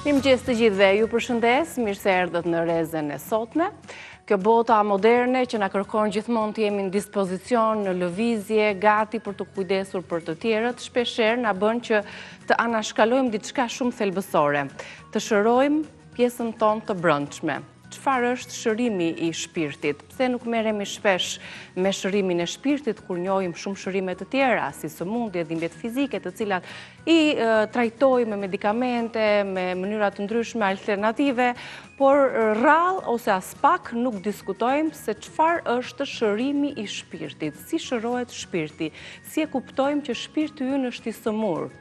Mirëmëngjes të gjithëve, ju përshëndes, mirë se erdhët në Rezën e sotme. Kjo bota moderne që na kërkon gjithmonë të jemi në dispozicion, në lëvizje, gati për të kujdesur për të tjerët, shpeshherë na bën që të anashkalojmë diçka shumë thelbësore, të shërojmë pjesën tonë të brendshme. Çfarë është shërimi i shpirtit? Pse nuk merremi shpesh me shërimin e shpirtit kur njohim shumë shërime të tjera, si sëmundje, dhimbjet fizike, të cilat i trajtojmë me medikamente, me mënyra të ndryshme alternative, por rrallë ose as pak nuk diskutojmë se çfarë është shërimi i shpirtit, si shërohet shpirti, si e kuptojmë që shpirti ynë është i sëmurë,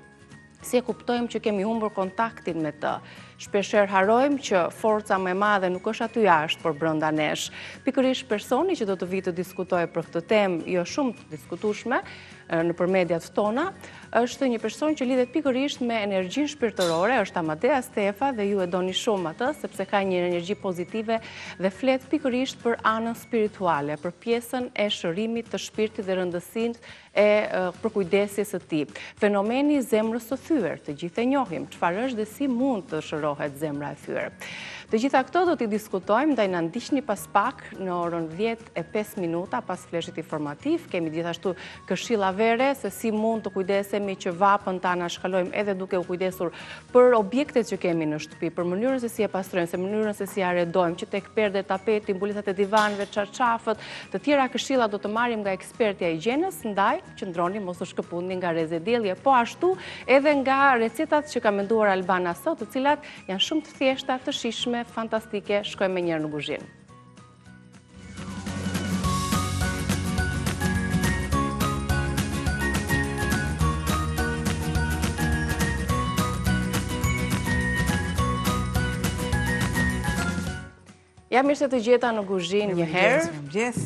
si e kuptojmë që kemi humbur kontaktin me të. Shpeshherë harrojmë që forca më e madhe nuk është aty jashtë, por brenda nesh. Pikërisht personi që do të vi të diskutojë për këtë temë, jo shumë të diskutueshme nëpër mediat tona, është një person që lidhet pikërisht me energjinë shpirtërore, është Amadea Stefa dhe ju e doni shumë atë, sepse ka një energji pozitive dhe flet pikërisht për anën spirituale, për pjesën e shërimit të shpirtit dhe rëndësinë e përkujdesjes së tij. Fenomeni i zemrës së thyer, të gjithë e njohim, çfarë është dhe si mund të shërohet zemra e thyer. Të gjitha këto do t'i diskutojmë, ndaj na ndiqni pas pak në orën 10:05 pas fleshit informativ. Kemi gjithashtu këshilla vere se si mund të kujdesemi që vapën ta anashkalojmë edhe duke u kujdesur për objektet që kemi në shtëpi, për mënyrën se si e pastrojmë, se mënyrën se si arredojmë, që tek perdet, tapeti, mbulisat e divanëve, çarçafët, të tjera këshilla do të marrim nga ekspertja e higjienës, ndaj qëndroni mos u shkëputni nga Reze Diellje, po ashtu edhe nga recetat që ka menduar Albana sot, të cilat janë shumë të thjeshta, të shijshme, fantastike. Shkojmë njërë në kuzhinë. Ja, mirë se të gjeta në kuzhinë një herë.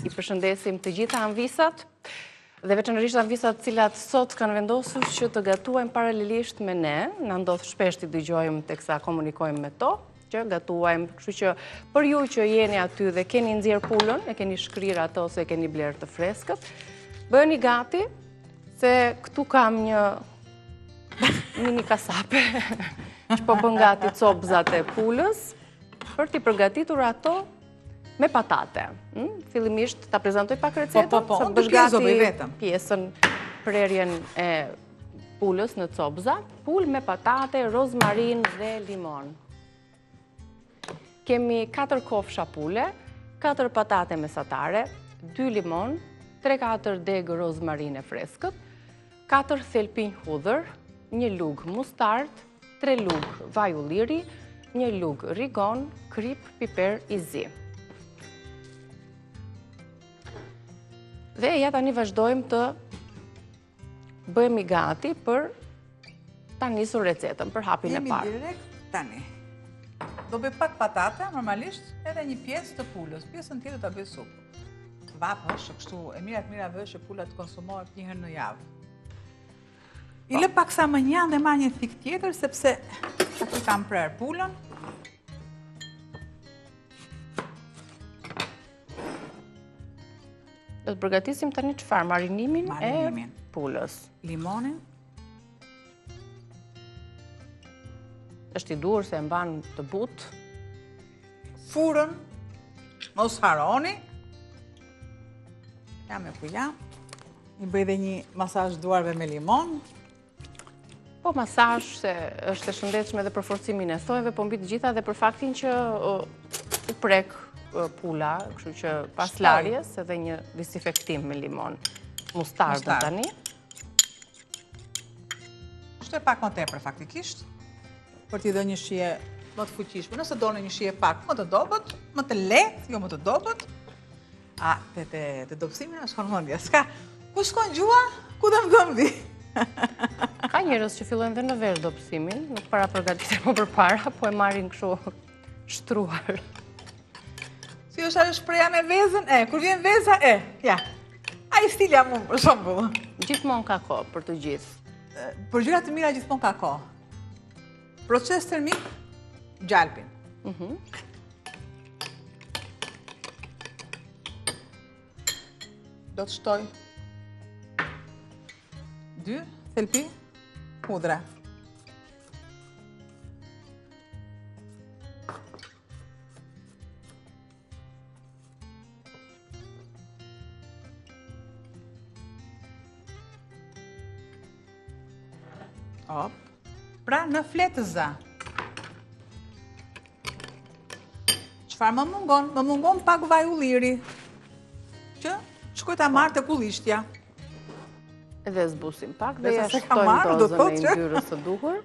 I përshëndesim të gjitha anvisat dhe veçanërisht anvisat cilat sot kanë vendosur që të gatuajmë paralelisht me ne. Na ndodh shpesh të dëgjojmë teksa komunikojmë me to, që gatuajmë, kështu që për ju që jeni aty dhe keni nxjerr pulën, e keni shkrirë ato ose e keni bler të freskët, bëni gati se këtu kam një mini kasape që po bën gati copzat e pulës për t'i përgatitur ato me patate. Fillimisht ta prezantoj pak recetën, sa bësh gati pjesën prerjen e pulës në copza, pulë me patate, rozmarin dhe limon. Kemi 4 kofsha pule, 4 patate mesatare, 2 limon, 3-4 degë rozmarine freskët, 4 thelpinj hudhër, 1 lug mustard, 3 lug vaj ulliri, 1 lug rigon, krip, piper i zi. Dhe ja tani vazhdojmë të bëhemi gati për ta nisur recetën, për hapin e parë. Jemi direkt tani. Do bëj pak patate, normalisht, edhe një pjesë të pulës. Pjesën tjetër ta bëj supë. Vapë është kështu, e mira vësh që pula të konsumohet një herë në javë. I lë pak sa më njanë dhe marr një thik tjetër, sepse aty kam prerë pulën. Do të përgatisim tani çfarë? Marinimin e pulës. Limonin. Është i duhur se e mban të butë. Furën, mos haroni. Jam e ku jam. I bëj dhe një masazh duarve me limon. Po masazh se është e shëndetshme edhe për forcimin e thojve, po mbi të gjitha dhe për faktin që u prek pula, kështu që pas larjes edhe një disinfektim me limon. Mustardën tani. Shto e pak më tepër faktikisht, për t'i dhënë një shije më të fuqishme. Nëse doni një shije pak më të dobët, më të lehtë, jo më të dobët. Te dobësimin është hormondia. S'ka, ku shkon gjua, ku do më gëmbi? Ka njerëz që fillojnë dhe në verë dobësimin, nuk para përgatitet më përpara, po e marrin kështu shtruar. Si është ajo shpreha me vezën? Kur vjen veza, ja. Ai stilja mu, për shembull. Gjithmonë ka kohë për të gjithë. Për gjëra të mira gjithmonë ka kohë. Proces termik, gjalpin. Do të shtoj 2 thelpi hudhra. Pra në fletëza. Çfarë më mungon? Më mungon pak vaj ulliri. Që shkoj ta marr tek ullishtja. Edhe zbusim pak dhe ja shtojmë dozën e yndyrës së duhur.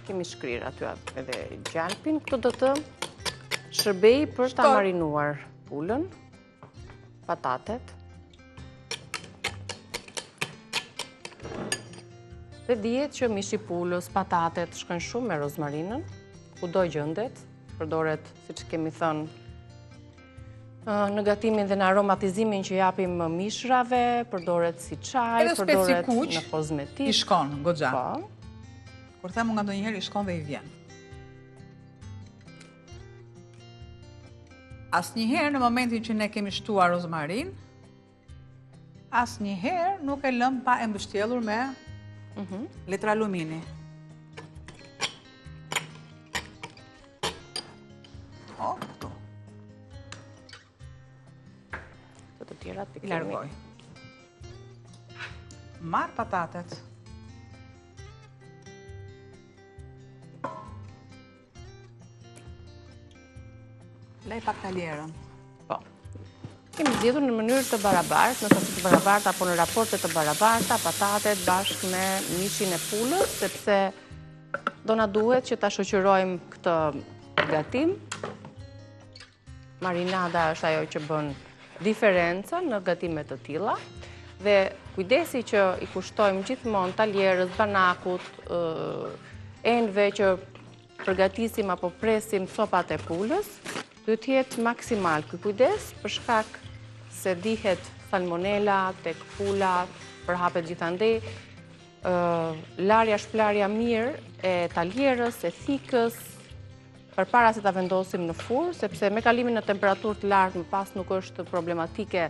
Kemi shkrirë aty edhe gjalpin. Këtu do të shërbej për ta marinuar pulën, patatet. Dhe dihet që mishi pulës, patatet shkojnë shumë me rozmarinën, kudo gjendet, përdoret, siç kemi thënë, në gatimin dhe në aromatizimin që japim mishrave, përdoret si çaj, përdoret në kozmetik. I shkon goxha. Po. Kur them nga ndonjëherë i shkon dhe i vjen. Asnjëherë në momentin që ne kemi shtuar rozmarin, asnjëherë nuk e lëm pa e mbështjellur me letra alumini. Këtu. Të tjerat I largoj. Marr patatet. Lej pak taljerën. Po. Kemi zgjedhur në mënyrë të barabartë, në sasi të barabartë apo në raporte të barabarta, patatet bashkë me mishin e pulës, sepse do na duhet që ta shoqërojmë këtë gatim. Marinada është ajo që bën diferencën në gatime të tilla dhe kujdesi që i kushtojmë gjithmonë taljerës, banakut, enëve që përgatisim apo presim sopat e pulës, duhet të jetë maksimal ky kujdes për shkak se dihet salmonela tek pula, përhapet gjithandej. Larja shplarja mirë e taljerës, e thikës, përpara se ta vendosim në furrë, sepse me kalimin në temperaturë të lartë më pas nuk është problematike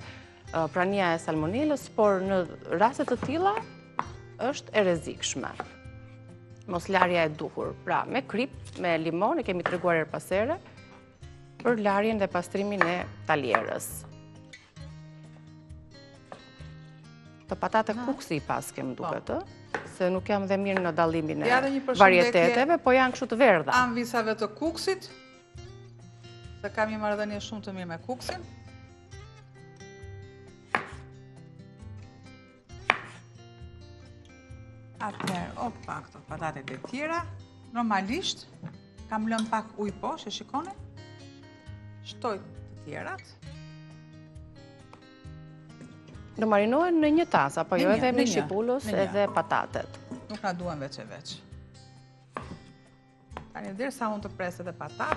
prania e salmonelës, por në raste të tilla është e rrezikshme. Mos larja e duhur. Pra, me krip, me limon, e kemi treguar her pas here, për larjen dhe pastrimin e taljerës. Të patate kuksi pas kem duket, se nuk jam dhe mirë në dallimin e varieteteve, po janë kështu të verdha. Anvisave të kuksit, se kam një marrëdhënie shumë të mirë me kuksin. Atëherë, këto patatet e tjera, normalisht kam lënë pak ujë poshtë, e shikoni? Shtoj të tjerat. Do marinohen në një tas, apo jo edhe mishi pulës edhe patatet. Nuk na duan veç e veç. Tani derisa unë të pres edhe patat,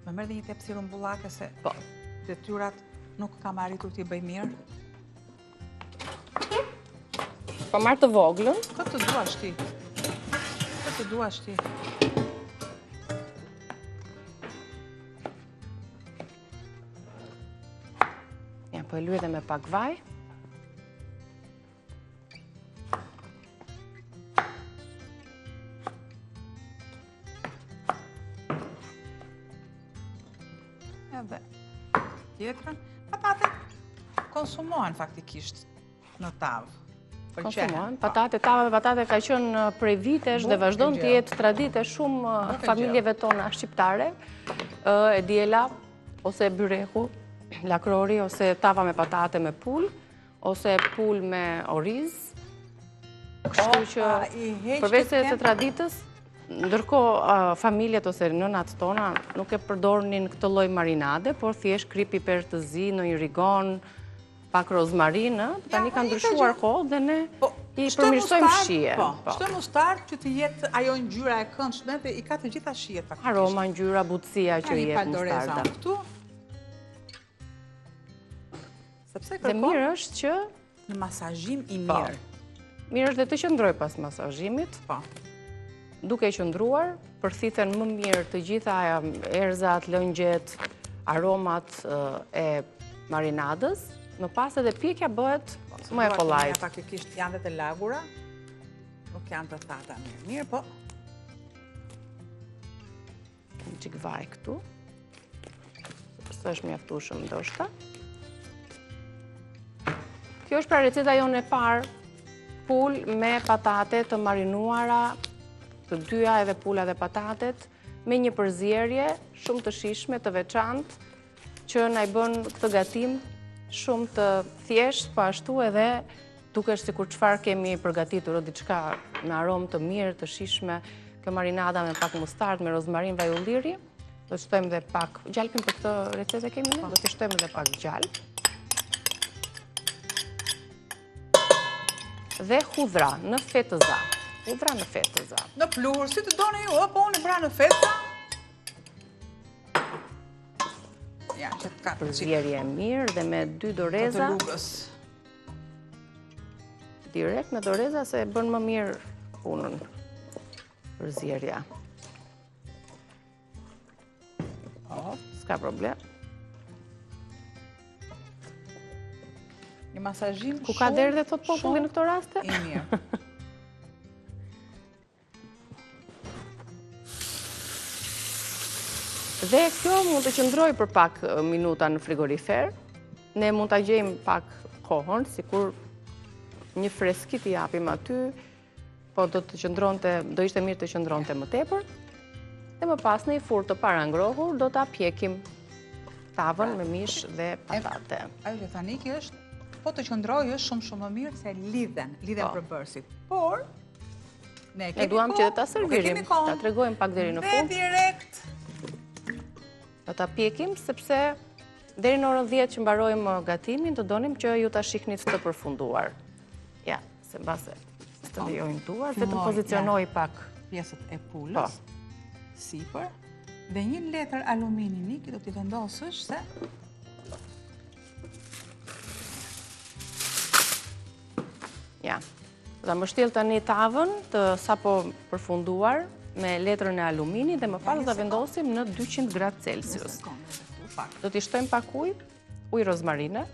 më merr dhe një tepsirë mbullake se detyrat nuk kam arritur t'i bëj mirë. Po marr të voglën. Këtë duash ti. Këtë duash ti. Po e luaj edhe me pak vaj. Edhe tjetrën. Patatet konsumohen faktikisht në tavë. Konsumohen. Tava me patate ka qenë prej vitesh dhe vazhdon të jetë traditë shumë familjeve tona shqiptare. E diela ose byreku, lakrori, ose tava me patate me pul, ose pul me oriz. Kështu që përveç se të traditës, ndërkohë familjet ose nënat tona nuk e përdornin këtë lloj marinade, por thjesht krip piper të zi, në një rigon, pak rozmarinë, tani ka ndryshuar kohë dhe ne i përmirësojmë shije. Shtojmë ustar që të jetë ajo ngjyra e këndshme dhe i ka të gjitha shijet faktikisht. Aroma, ngjyra, butësia që i jep mustarda. Dhe mirë është që në masazhim i mirë. Mirë është dhe të qëndroj pas masazhimit. Duke qëndruar, përthithen më mirë të gjitha erëzat, lëngjet, aromat e marinadës. Më pas edhe pjekja bëhet më e kollajt. Faktikisht janë dhe të lagura, nuk janë të thata mirë, po. Një qik vaj këtu, së është mjaftueshëm ndoshta. Kjo është pra receta jonë e parë, pul me patate të marinuara, të dyja edhe pula dhe patatet, me një përzierje shumë të shishme, të veçantë, që na i bën këtë gatim shumë të thjesht, po ashtu edhe dukesh sikur çfarë kemi përgatitur, diçka me aromë të mirë, të shishme, kjo marinada me pak mustardë, me rozmarin, vaj ulliri. Do të shtojmë dhe pak gjalpin për këtë recetë kemi ne, do të shtojmë dhe pak gjalp. Dhe hudhra në fetëza. Hudhra në fetëza. Në pluhur, si të doni ju, po unë pra në feta. Ja, që të kapë Përzierje e mirë dhe me 2 doreza. të lugës. Direkt në doreza se bën më mirë punën përzierja. S'ka problem. Një masazhim Ku ka derë dhe thot populli në këto raste? I mirë. Dhe kjo mund të qëndroj për pak minuta në frigorifer. Ne mund të gjejmë pak kohën, sikur një freskit i japim aty, po do ishte mirë të qëndronte më tepër. Dhe më pas në i furrë të parangrohur, do të pjekim tavën me mish dhe patate. Ajo që thani kjo është, po të qëndroj është shumë më mirë se lidhen për bërësit. Por, ne duam që ta servirim, ta tregojmë pak deri në fund. Dhe direkt. Do ta pjekim, sepse deri në orën 10 që mbarojmë gatimin, të donim që ju ta shiknit të përfunduar. Ja, se mbase të lejojnë duar, vetëm pozicionoj pak pjesët e pulës, sipër, dhe një letër alumini niki do t'i vendosësh se ja. Do ta mbështjell tani tavën të sapo përfunduar me letrën e alumini dhe më pas do ta vendosim në 200 gradë Celsius. Do t'i shtojmë pak ujë rozmarine,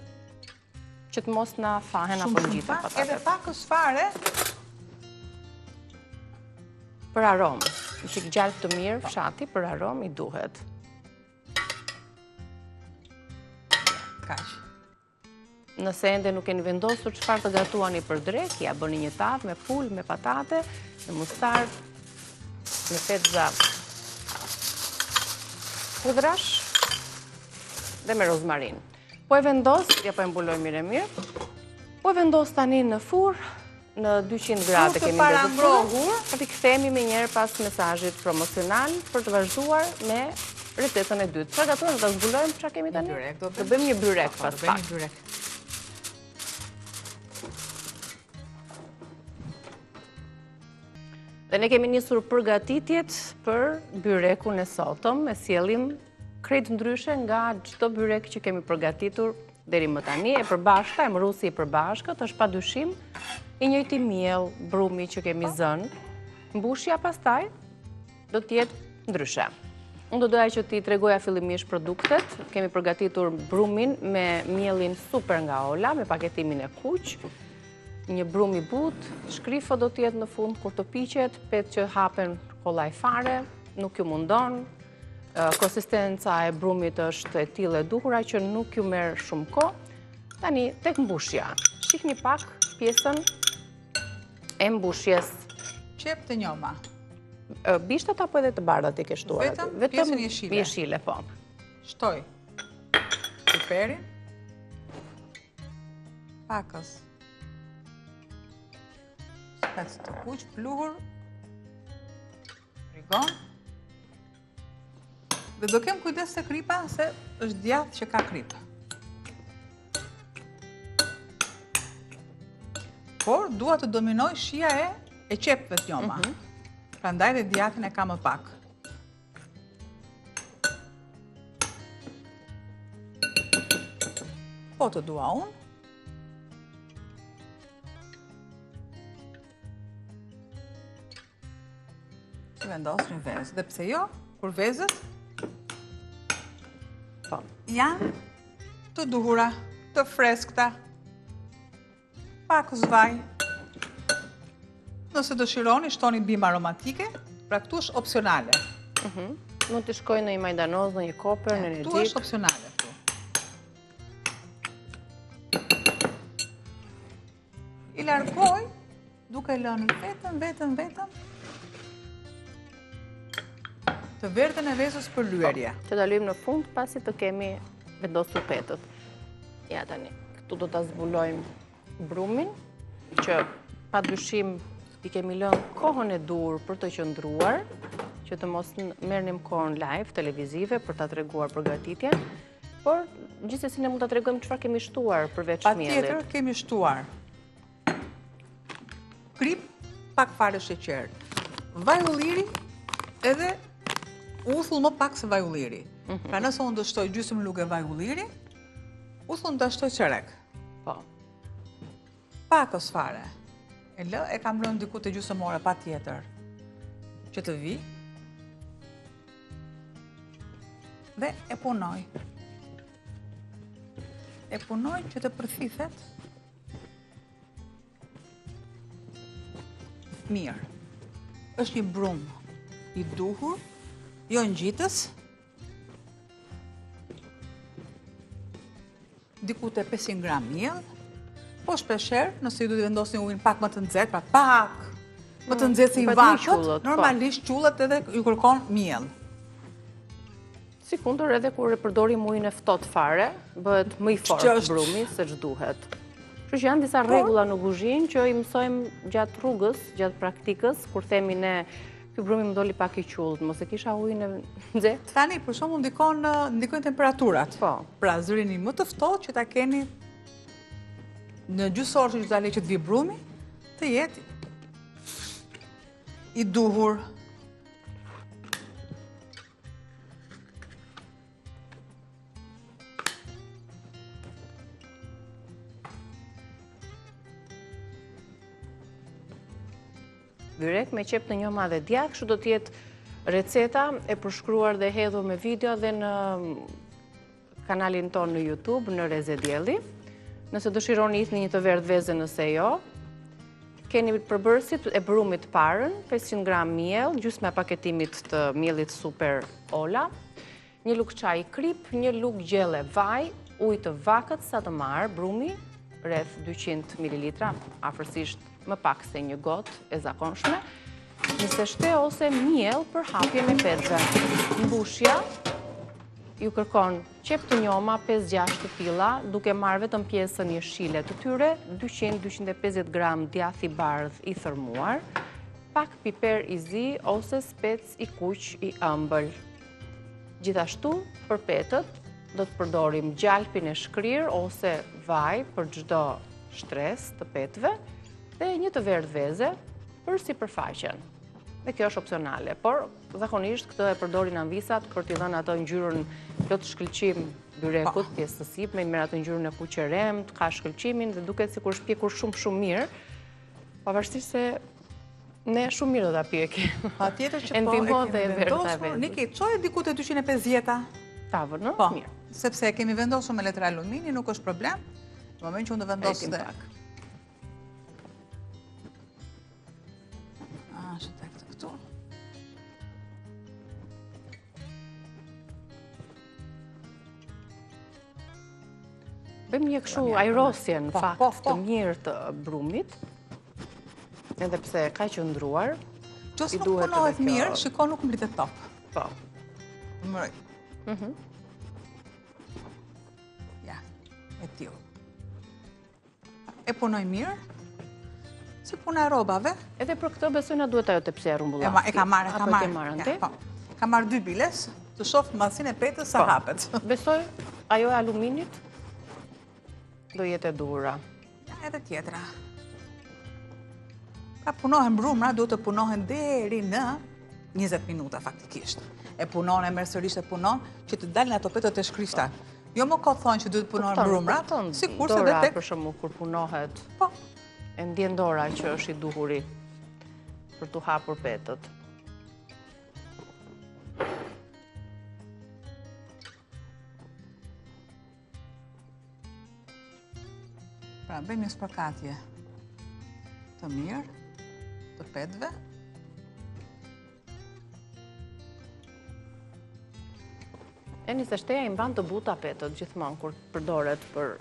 që të mos na fahen apo ngjiten patatet. Edhe pakës fare për aromë. Një qik gjalp të mirë, fshati, për aromë i duhet. Kaq. Nëse ende nuk keni vendosur çfarë të gatuani për drek, ja bëni një tavë me pul, me patate, me mustard, me fetza hudrash dhe me rozmarin. Po e vendos, ja po e mbuloj mirë, po e vendos tani në furrë, në 200 gradë kemi ndezur, për t'i kthehemi me njerë pas mesazhit promocional për të vazhduar me recetën e dytë. Çfarë gatuam, do ta zbulojmë çfarë kemi tani? Do bëjmë një byrek pas pak. Dhe ne kemi nisur përgatitjet për byrekun e sotëm, e sjellim krejt ndryshe nga çdo byrek që kemi përgatitur deri më tani. E përbashkëta, emëruesi i përbashkët është padyshim i njëjti miell, brumi që kemi zënë. Mbushja pastaj do t'jetë ndryshe. Unë do doja që t'i tregoja fillimisht produktet. Kemi përgatitur brumin me miellin super nga Ola, me paketimin e kuq, një brum i butë, shkrifo do t'jetë në fund kur të piqet, petë që hapen kollaj fare, nuk ju mundon. Konsistenca e brumit është e tillë e duhura që nuk ju merr shumë kohë. Tani tek mbushja. Shihni pak pjesën e mbushjes. Qep të njoma. Bishtat apo edhe të bardhat i ke shtuar aty? Vetëm pjesën jeshile. Jeshile, po. Shtoj piperin, pakës spec të kuq, pluhur, rigon. Dhe do kem kujdes se kripa, se është djathë që ka kripë. Por, dua të dominoj shija e qepëve të njoma. Prandaj dhe djathin e ka më pak. Po të dua unë. Që vendos një vezë. Dhe pse jo, kur vezët janë të duhura, të freskta, pak zvaj. Nëse dëshironi, shtoni bimë aromatike, pra këtu është opcionale. Mund të shkoj në një majdanoz, në një koper, në një gjik. Këtu është opcionale. I largoj duke lënë vetëm të verdhën e vezës për lyerje. Që ta lujmë në fund pasi të kemi vendosur petët. Ja tani, këtu do ta zbulojmë brumin, që pa dyshim i kemi lënë kohën e dur për të qëndruar, që të mos merrnim kohën live, televizive, për ta treguar përgatitjen, por gjithsesi ne mund ta tregojmë çfarë kemi shtuar përveç miellit. Patjetër kemi shtuar krip, pak fare sheqer, vaj ulliri edhe uthull më pak se vaj ulliri. Pra nëse unë do shtoj gjysmë lugë vaj ulliri, uthull do shtoj çerek. Po. Pakës fare. E kam lënë diku të gjysmë ore patjetër që të vi. Dhe e punoj. E punoj që të përthithet mirë. Është një brum i duhur, jo ngjitës, diku te 500 gram miell, po shpeshherë, nëse ju do të vendosni ujin pak më të nxehtë, pra pak më të nxehtë se i vakët, normalisht qullet edhe ju kërkon miell. Sikundër edhe kur e përdorim ujin e ftohtë fare, bëhet më i fortë brumi se ç'duhet. Kështu që janë disa rregulla në kuzhinë që i mësojmë gjatë rrugës, gjatë praktikës, kur themi ne ky brumi më doli pak i qullt, mos e kisha ujin e nxehtë. Tani për shembull ndikojnë temperaturat. Po. Pra zërini më të ftohtë që ta keni në gjysmë që ta lë që të vi brumi, të jetë i duhur. Byrek me qep të njoma dhe djath, kështu do t'jetë receta e përshkruar dhe hedhur me video dhe në kanalin ton në YouTube, në Reze Dielli. Nëse dëshironi isni një të verdh veze, nëse jo, keni përbërësit e brumit parën, 500 gram miell, gjysma e paketimit të miellit Super Ola, një lugë çaj krip, një lugë gjelle vaj, ujë të vakët sa të marë, brumi, rreth 200 ml, afërsisht më pak se një gotë e zakonshme, një seshte ose miell për hapjen e petëve. Mbushja ju kërkon qep të njoma 5-6 të tilla, duke marrë vetëm pjesën jeshile të tyre, 200-250 gram djath i bardh i thërmuar, pak piper i zi ose spec i kuq i ëmbël. Gjithashtu, për petët, do të përdorim gjalpin e shkrir ose vaj për çdo shtresë të petëve, dhe një të verdh veze për sipërfaqen. Dhe kjo është opsionale, por zakonisht këtë e përdorin anvisat për t'i dhënë ato ngjyrën plot shkëlqim byrekut, pjesë të sipme, i merr atë ngjyrën e kuqeremt, ka shkëlqimin dhe duket sikur është pjekur shumë mirë, pavarësisht se ne shumë mirë do ta pjekim. Patjetër që po. E ndihmon dhe e verdha vetë. Niki, çoj diku te 250-a. Tavën, no? Po, Mirë. sepse e kemi vendosur me letër alumini, nuk është problem. Në moment që unë do vendos dhe bëjmë një kështu ajrosje në fakt të mirë të brumit, edhe pse ka qëndruar. Qos nuk punohet mirë, shiko nuk mbritet top. Po. Mëroj. Ja, e tillë. E punoj mirë, si puna e robave. Edhe për këtë besoj na duhet ajo tepsia e rumbullakut. E ka marrë. Ka marrë 2 biles, të shoh madhsinë e petës sa hapet. Besoj ajo e aluminit do jetë e duhura. Ja, edhe tjetra. Ka punohen brumra, do të punohen deri në 20 minuta faktikisht. E punon, e merr sërish e punon, që të dalin ato petët e shkrishta. Jo më kot thonë që duhet punohen brumra, sikurse edhe tek për shembull kur punohet. Po. E ndjen dora që është i duhuri për tu hapur petët. Pra, bëjmë një spërkatje të mirë, të petëve. E një seshteja i mban të buta petët gjithmonë kur përdoret për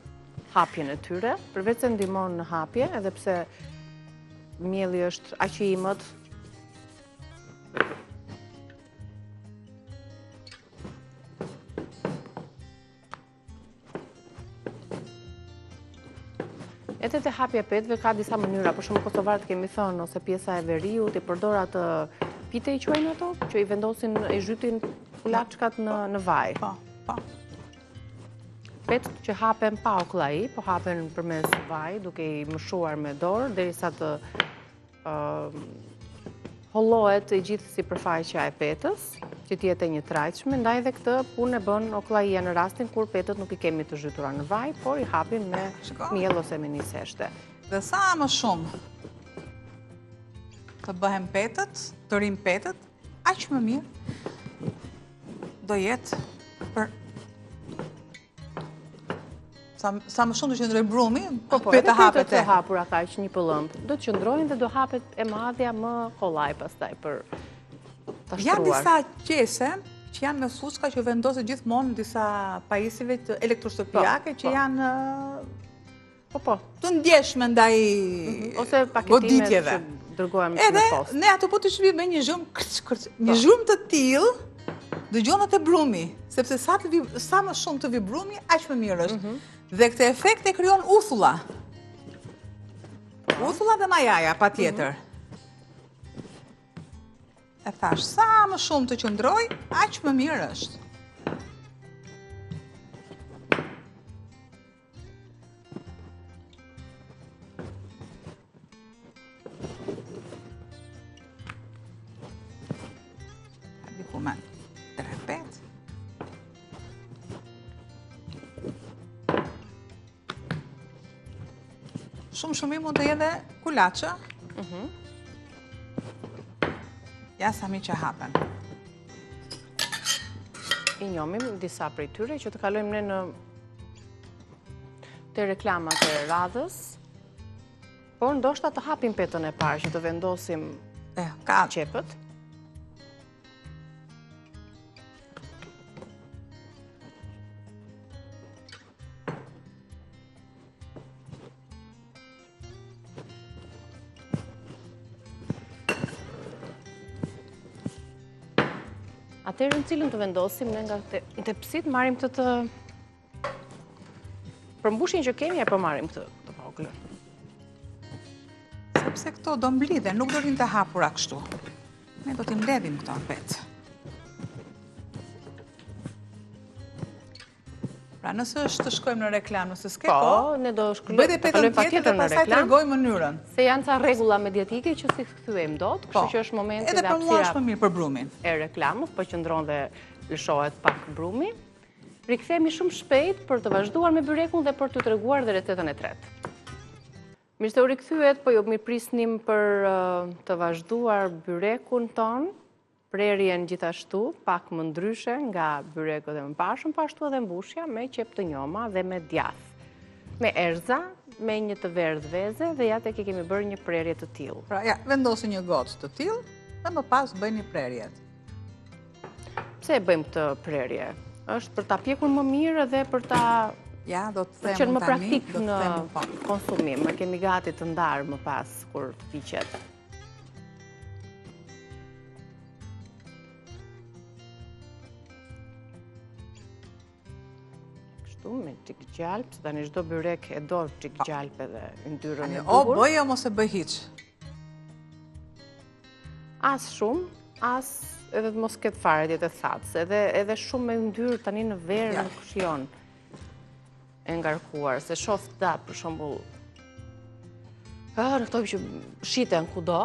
hapjen e tyre, përveç se ndihmon në hapje, edhe pse mielli është aq i imët. Edhe te hapja e petëve ka disa mënyra, për shembull kosovarët kemi thënë, ose pjesa e veriut, i përdor atë pite i quajnë ato, që i vendosin, i zhytin kulaçkat në vaj. Po. Petë që hapen pa oklai, po hapen përmes vaj, duke i mëshuar me dorë, derisa të hollohet e gjithë sipërfaqja e petës, që t'jetë e njëtrajtshme, ndaj dhe këtë punë e bën oklaia në rastin kur petët nuk i kemi të zhytura në vaj, por i hapin me miell ose me një seshte. Dhe sa më shumë të bëhen petët, të rim petët, aq më mirë do jetë për sa më shumë të qëndroj brumi, peta hapet të hapura ka që një pëllëmp, do të qëndrojnë dhe do hapet e madhja më kollaj pastaj për të shtruar. Janë disa qese që janë me fuska që vendoset gjithmonë disa pajisjeve të elektroshtëpiake që janë të ndjeshme ndaj ose paketimet që dërgohen me postë. Edhe ne ato po të shpim me një zhurmë, një zhurmë të tillë dëgjonat e brumi, sepse sa më shumë të vi brumi, aq më mirë është. Dhe këtë efekt e krijon uthulla. Uthulla dhe majaja, patjetër. E thash, sa më shumë të qëndroj, aq më mirë është. Dikumen, 3-5. Shumë mund të jetë kulaçë. Ja sa mi që hapen. I njohim disa prej tyre që të kalojmë ne në te reklamat e radhës, por ndoshta të hapim petën e parë që të vendosim qepët. Atëherë në cilën të vendosim, ne nga tepësit marrim të përmbushjen që kemi, apo marrim këtë voglën? Sepse këto do mblidhen, nuk do rinë të hapura kështu. Ne do t'i mbledhim këto në petë. Pra nëse është të shkojmë në reklam, nëse s'ke po, ne do bëjt e petën tjetër dhe pastaj të regoj mënyrën. Se janë ca rregulla mediatike që si kthyem dot, kështu që është momenti dhe për mua është më mirë për brumin. E reklamës, po qëndron dhe lëshohet pak brumi. Rikthehemi shumë shpejt për të vazhduar me byrekun dhe për t'ju treguar dhe recetën e tretë. Mirë se u rikthyet, po ju mirëprisnim për të vazhduar byrekun ton. Prerjen gjithashtu, pak më ndryshe nga byreku dhe më pashëm, po ashtu edhe mbushja me qep të njoma dhe me djath. Me erza, me një të verdh veze dhe ja tek kemi bërë një prerje të tillë. Pra ja, vendosi një gocë të tillë dhe më pas bëjni prerjet. Pse e bëjmë këtë prerje? Është për ta pjekur më mirë dhe për ta do të qenë më praktik në konsumim. Ne kemi gati të ndarë më pas kur të piqet. Me çik gjalp, se tani çdo byrek e do çik gjalp edhe yndyrën e bukur. O bëj o mos e bëj hiç. As shumë, as edhe të mos ketë fare të thatës, edhe shumë me yndyrë tani në verë nuk shijon e ngarkuar, se shoh da për shembull. Në këto që shiten kudo,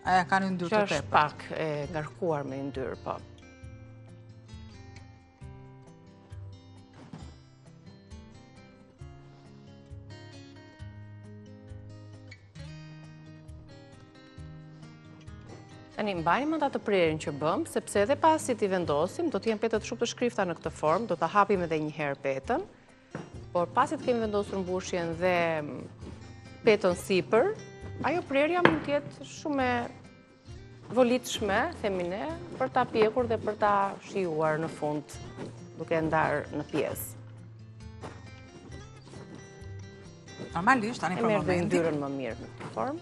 kanë yndyrë të tepërt. Është pak e ngarkuar me yndyrë, po. Tani mbajmë ata të prerjen që bëm, sepse edhe pasi t'i vendosim, do t'jenë petët shumë të shkrifta në këtë formë, do t'a hapim edhe një herë petën, por pasi të kemi vendosur mbushjen dhe petën sipër, ajo prerja mund t'jetë shumë e volitshme, themi ne, për ta pjekur dhe për ta shijuar në fund, duke ndarë në pjesë. Normalisht, tani për merr momentin. yndyrën më mirë në këtë formë.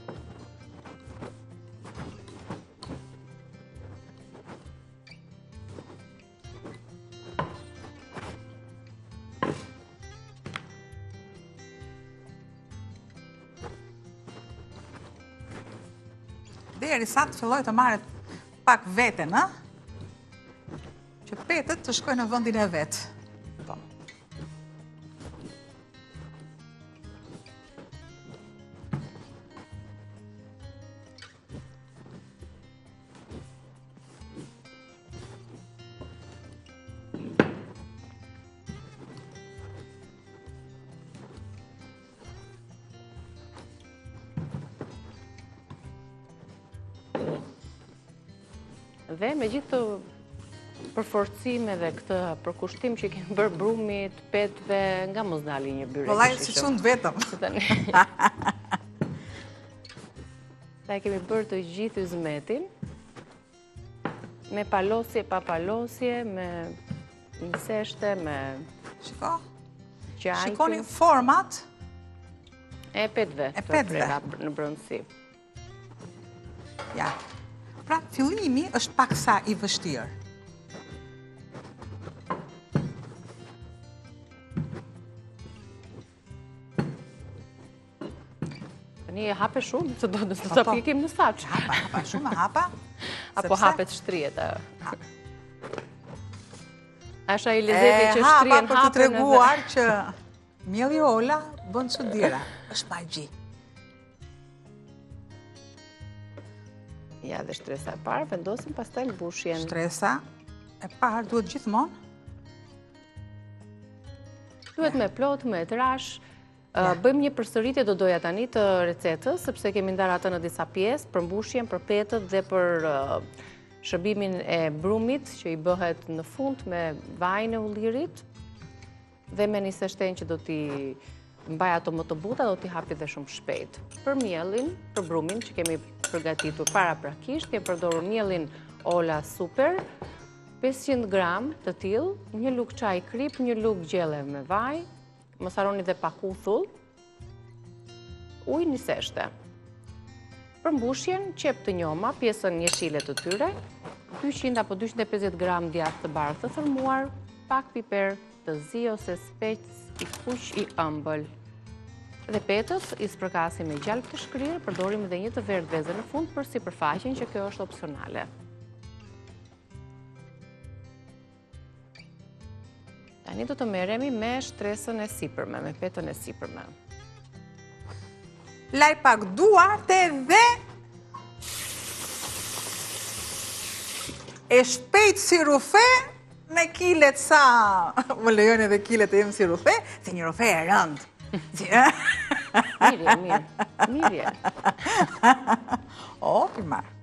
Derisa të filloj të marret pak veten, që petët të shkojnë në vendin e vet. Po. Dhe me gjithë të përforcime dhe këtë përkushtim që kemi bërë brumit, petëve, nga mos dali një byrek. Vëllai, si çund vetëm. Sa kemi bërë të gjithë yzmetin, me palosje, pa palosje, me niseshte, me Shiko. qajtë. Shikoni format E petëve. E petëve. Në brëndësi. Ja. Pra, fillimi është paksa i vështirë. Tani e hape shumë, se do të pikim në saqë. Hapa, shumë hapa. Apo hapet shtrijet. Asha i lezeti që hapa shtrien për të treguar që mielli Ola bën çuditëra. Është magji. Ja, dhe shtresa e parë, vendosim pastaj mbushjen. Shtresa e parë duhet gjithmonë. Duhet me plot, me trash. Bëjmë një përsëritje do doja tani të recetës, sepse kemi ndarë atë në disa pjesë, për mbushjen, për petët dhe për shërbimin e brumit, që i bëhet në fund me vajin e ullirit, dhe me niseshten që do t'i mbaj ato më të buta, do t'i hapi dhe shumë shpejt. Për mielin, për brumin që kemi përgatitur para prakisht, kemi përdorur mielin Ola Super, 500 gram të tillë, një lugë çaj krip, një lugë gjelle me vaj, mos harroni dhe pak uthull, ujë niseshte. Për mbushjen, qep të njoma, pjesën jeshile të tyre, 200 apo 250 gram djathë të bardhë të thërmuar, pak piper të zi ose spec i kuq i ëmbël. Dhe petët i sprëkasim me gjalp të shkrirë, përdorim edhe një të verdh vezë në fund për sipërfaqen që kjo është opsionale. Tani do të merremi me shtresën e sipërme, me petën e sipërme. Laj pak duarte dhe e shpejt si rufe me kilet sa më lejoni edhe kilet e jem si rufe, se një rufe e rëndë. Mirje. O, i marë.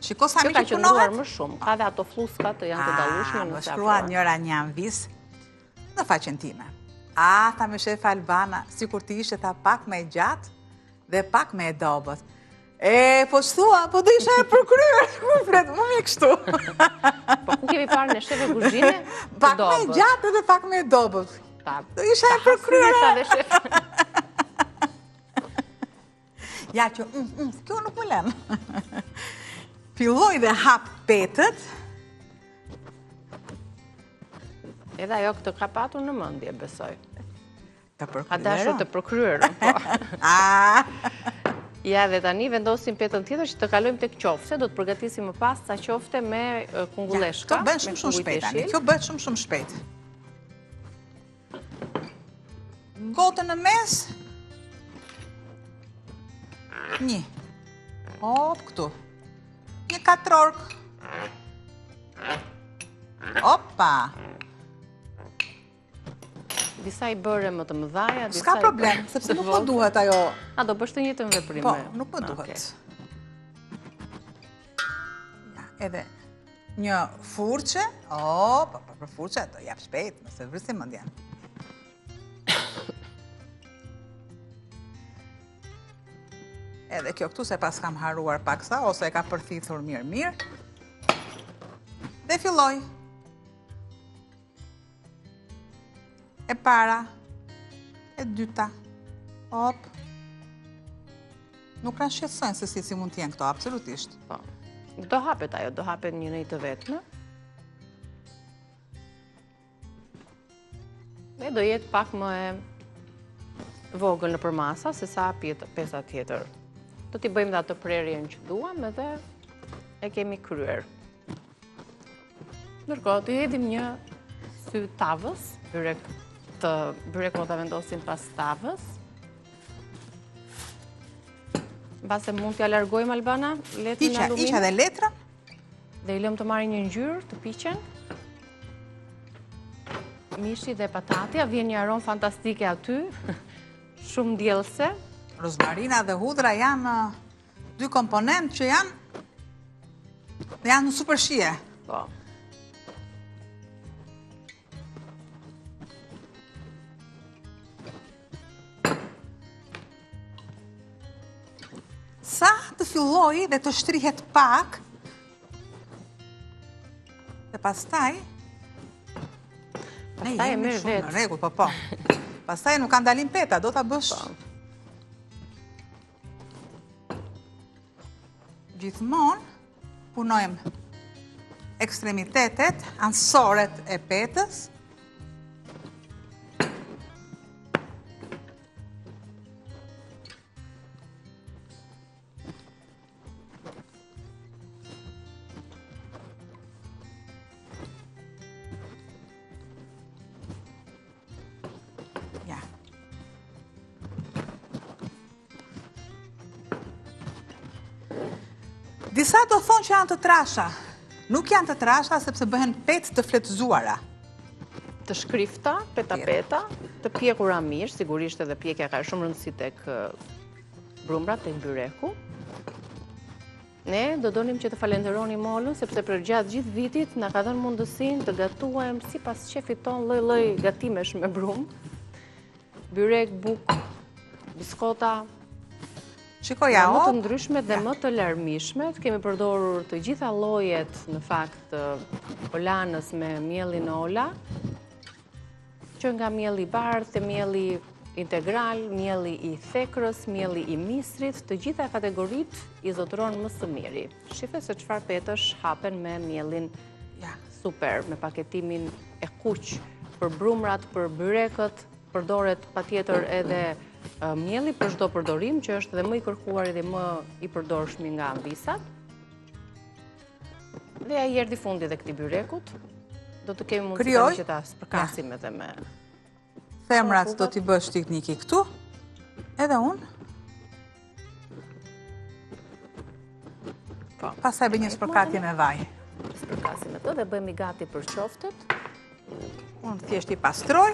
Shiko sa mi që punohet? Kjo ka qëndruar më shumë, ka dhe ato fluskat janë të dallueshme Më nëse shkrua afrohen. njëra një anvis në faqen time. Tha me shef Albana, si kur ti ishe tha pak me gjatë dhe pak me dobët. Po shtua, po do isha e përkryer, më mje kështu. Po ku kemi parë në shefe kuzhine? Pak me gjatë dhe pak me dobët. Do isha e përkryer. Ja që, kjo nuk më lem. Filloj dhe hap petët. Edhe ajo këtë ka patur në mendje, besoj. Të përkryer. Ka dashur të përkryer, po. Ja, dhe tani vendosim petën tjetër që të kalojmë tek qofte, do të përgatisim më pas ca qofte me kungulleshka. Kjo bëhet shumë shpejt, tani. Kjo bëhet shumë shpejt. Gotën në mes. Një. Hop, këtu. Një katrork. Opa. Disa i bëre më të mëdhaja, disa s'ka problem, sepse nuk më duhet ajo. Do bësh të njëjtën veprim. Po, nuk më duhet. Edhe një furçe. Për furçe do jap shpejt, nëse vërsim mendjen. Edhe kjo këtu se pas kam haruar paksa, ose e ka përthithur mirë. Dhe filloj. E para, e dyta, hop. Nuk kanë shqetësojnë se si mund t'jenë këto, absolutisht. Po. Do hapet ajo, do hapet një nejtë të vetme. E do jetë pak më e vogël në përmasa, se sa pesa tjetër. Do t'i bëjmë dhe atë prerjen që duam edhe e kemi kryer. Ndërkohë, të hedhim një sy tavës, byrek mund të vendosim pas tavës. Mbase mund t'ja largojmë, Albana, letrën në alumin. Iqa dhe letra. Dhe i lëm të marrin një ngjyrë, të piqen. Mishi dhe patatja, vjen një aromë fantastike aty, shumë ndjellëse. Rozmarina dhe hudra janë dy komponentë që janë në super shije. Po. Sa të filloj dhe të shtrihet pak, dhe pastaj, ne jemi shumë në rregull, po. Pastaj nuk kanë dalin peta, do t'a bësh. Gjithmonë punojmë ekstremitetet, ansoret e petës. Disa do thonë që janë të trasha. Nuk janë të trasha sepse bëhen petë të fletëzuara. Të shkrifta, peta, të pjekura mirë, sigurisht edhe pjekja ka shumë rëndësi tek brumrat, tek byreku. Ne do donim që të falenderoni Molën, sepse për gjatë gjithë vitit na ka dhënë mundësinë të gatuajmë sipas shefit ton lloj-lloj gatimesh me brumë. Byrek, buk, biskota, Shikoja, më të ndryshme dhe më të larmishme. Kemi përdorur të gjitha llojet në fakt olanës me mielin ola, që nga mielli i bardhë, mielli integral, mielli i thekrës, mielli i misrit, të gjitha kategoritë i zotëron më së miri. Shife se çfarë petësh hapen me mielin super, me paketimin e kuq për brumrat, për byrekët, përdoret patjetër edhe mielli për çdo përdorim, që është dhe më i kërkuar dhe më i përdorshëm nga visat. Dhe ai erdhi fundi dhe këtij byrekut. Do të kemi mundësi që ta spërkasim edhe me Femrat do t'i bësh tekniki këtu, edhe unë. Pastaj bëj një spërkatje me vaj. Spërkasim atë dhe bëhemi gati për qoftet. Unë thjesht i pastroj.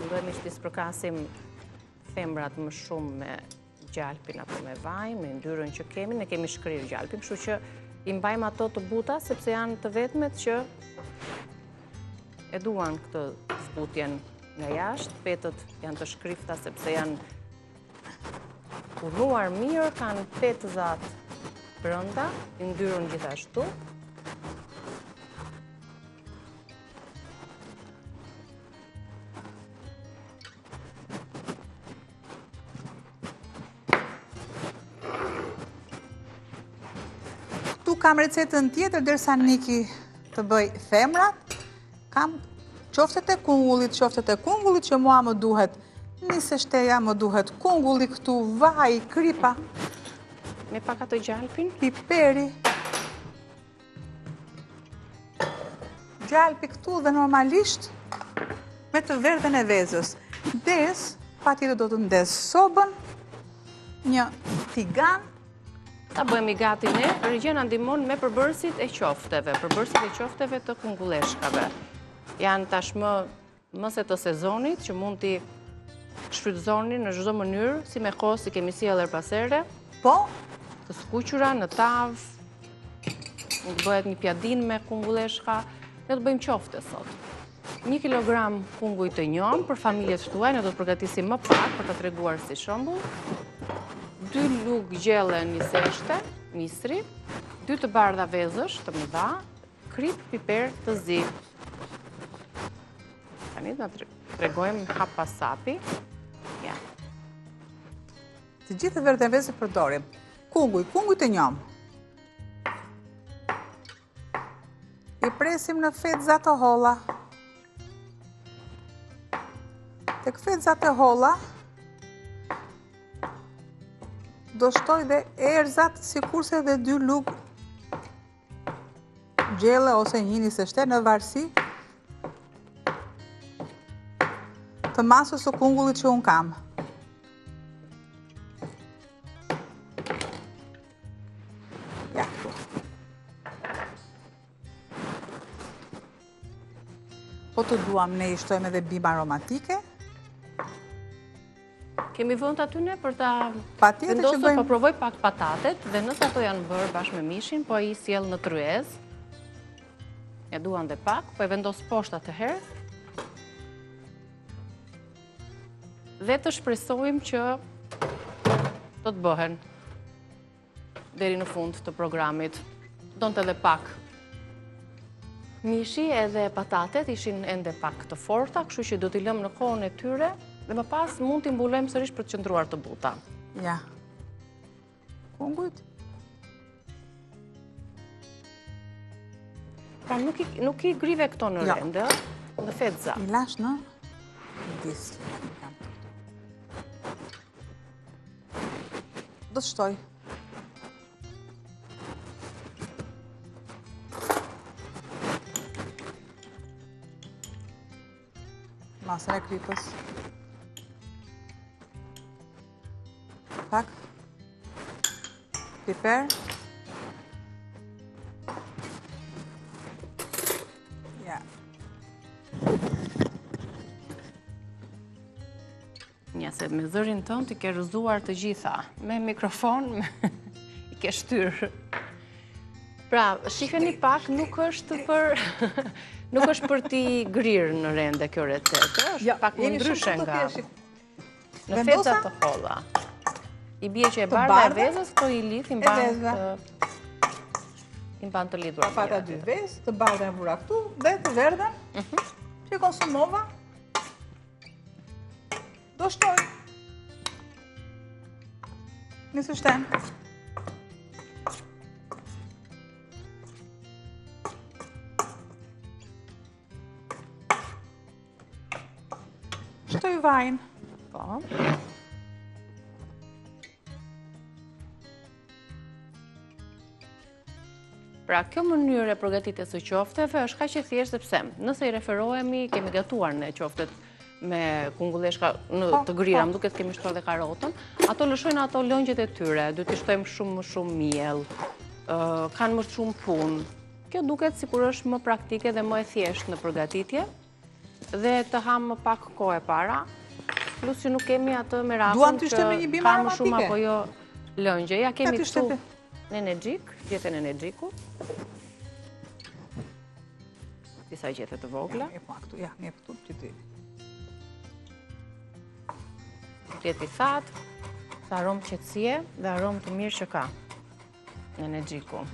Bëhemi që t'i spërkasim femrat më shumë me gjalpin apo me vaj, me yndyrën që kemi, ne kemi shkrirë gjalpin, kështu që i mbajmë ato të buta, sepse janë të vetmet që e duan këtë zbutjen nga jashtë. Petët janë të shkrifta sepse janë punuar mirë, kanë petëzat brenda, yndyrën gjithashtu. Kam recetën tjetër, derisa Niki të bëj femrat, kam qoftet e kungullit, që mua më duhet nisë shteja, më duhet kungulli këtu, vaj, kripa. Me pak ato gjalpin? Piperi. Gjalpi këtu dhe normalisht me të verdhen e vezës. Des, patjetër do të ndes sobën, një tigan. Ta bëhemi gati ne, Regjena ndihmon me përbërësit e qofteve, të kungulleshkave. Janë tashmë mëse të sezonit që mund t'i shfrytëzoni në çdo mënyrë, si me kohë, si kemi sjellër pasere. Po, të skuqura në tavë, mund të bëhet një pjadin me kungulleshka, ne do bëjmë qofte sot. 1 kilogram kunguj të njomë për familjet tuaj, ne do të përgatisim më pak për të treguar si shembull. 2 lugë gjelle niseshte, misri, 2 të bardha vezësh të mëdha, krip piper të zi. Tani do të tregojmë hap pas hapi. Ja. Të gjithë verdhën vezë përdorim. Kunguj të njom. I presim në fetza të holla. Tek fetza të holla do shtoj dhe erzat sikurse dhe 2 lugë gjelle ose 1/4 në varësi të masës së kungullit që unë kam. Ja, këtu. Po të duam ne i shtojmë edhe bimë aromatike. Kemi vënd aty ne për ta Patjetër që bëjmë. Po provoj pak patatet dhe nëse ato janë bërë bashkë me mishin, po ai sjell në tryez. Ja duan dhe pak, po e vendos poshtë atë herë. Dhe të shpresojmë që do të bëhen deri në fund të programit. Donte edhe pak. Mishi edhe patatet ishin ende pak të forta, kështu që do t'i lëmë në kohën e tyre dhe më pas mund t'i mbulojmë sërish për të qëndruar të buta. Ja. Kungujt. Pra nuk i grive këto në rende, në fetza. I lash në dis. Do të shtoj. Masën e kripës. Pak. Piper. Ja. Nja, se me zërin tënd i ke rëzuar të gjitha. Me mikrofon, i ke shtyrë. Pra, shifeni pak, nuk është për... Nuk është për t'i grirë në rende kjo recetë, është pak më ndryshe nga në fetza të holla. I bie që e bardha e vezës, këto i lidh, i mban të lidhur. Pata 2 vezë, të bardha e vura këtu, dhe të verdhen, që konsumova, do shtoj. Nisë shten. Shtoj vajnë. Po. Pra, kjo mënyrë e përgatitjes së qofteve është kaq e thjeshtë sepse nëse i referohemi, kemi gatuar në qoftet me kungulleshka të grira, më duket kemi shtuar dhe karotën, ato lëshojnë ato lëngjet e tyre, duhet të shtojmë shumë miell, kanë më shumë punë. Kjo duket sikur është më praktike dhe më e thjeshtë në përgatitje dhe të ham më pak kohë e para, plus që nuk kemi atë merakun që ka më shumë apo jo lëngje. Ja kemi këtu në energjik, gjetën e energjiku. Disa gjetët të vogla. Ja, një këtu që ti. Tjeti thatë, të aromë qetësie dhe aromë të mirë që ka në energjiku.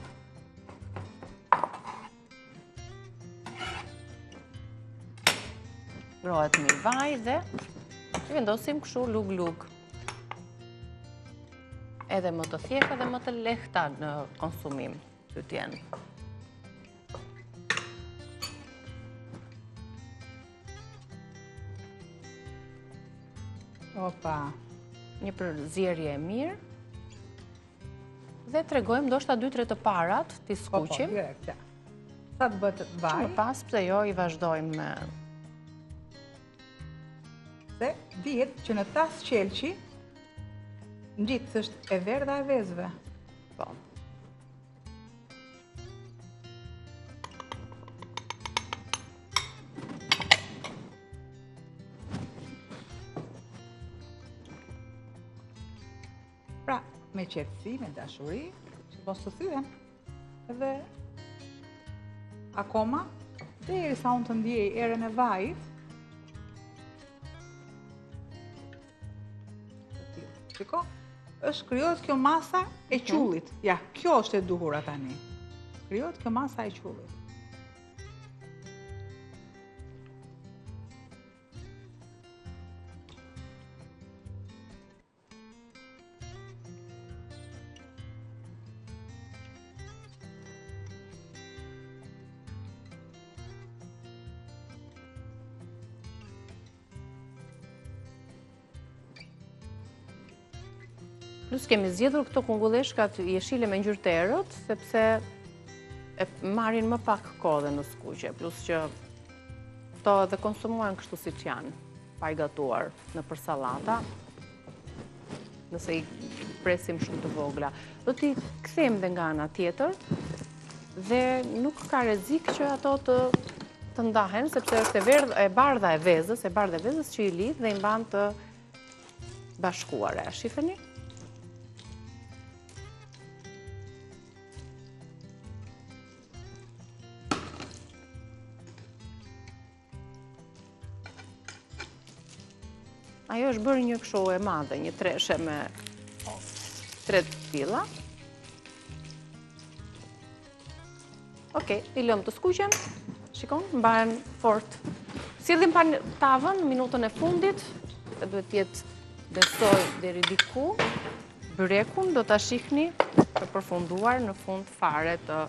Rohet mirë vaj dhe i vendosim kështu lug-lug. Edhe më të thjeshta dhe më të lehta në konsumim të tjenë. Opa. Një përzierje e mirë. Dhe tregojmë ndoshta 2-3 të parat, t'i skuqim. Po, direkt, ja. Sa të bëtë vaj. Që më pas, pse jo, i vazhdojmë me... Se dihet që në tas qelqi, në gjithë është e verdha e vezëve. Po. Pra, me qetësi, me dashuri, që mos të thyen, edhe akoma, derisa unë të ndjej erën e vajit, shiko, është krijohet kjo masa e qullit. Ja, kjo është e duhura tani. Krijohet kjo masa e qullit. Plus kemi zgjedhur këto kungulleshkat jeshile me ngjyrë të errët, sepse e marrin më pak kohë dhe në skuqe, plus që këto edhe konsumohen kështu siç janë, pa i gatuar në për sallata, nëse i presim shumë të vogla. Do t'i kthejmë dhe nga ana tjetër dhe nuk ka rrezik që ato të ndahen, sepse është e bardha e vezës që i lidh dhe i mban të bashkuara. Shifeni? Ajo është bërë një kështu e madhe, një treshe me 3 pilla. Okej, i lëm të skuqen. Shikon, mbaren fort. Sillim pa tavën në minutën e fundit, duhet të jetë besoj deri diku. Byrekun do ta shihni të përfunduar në fund fare të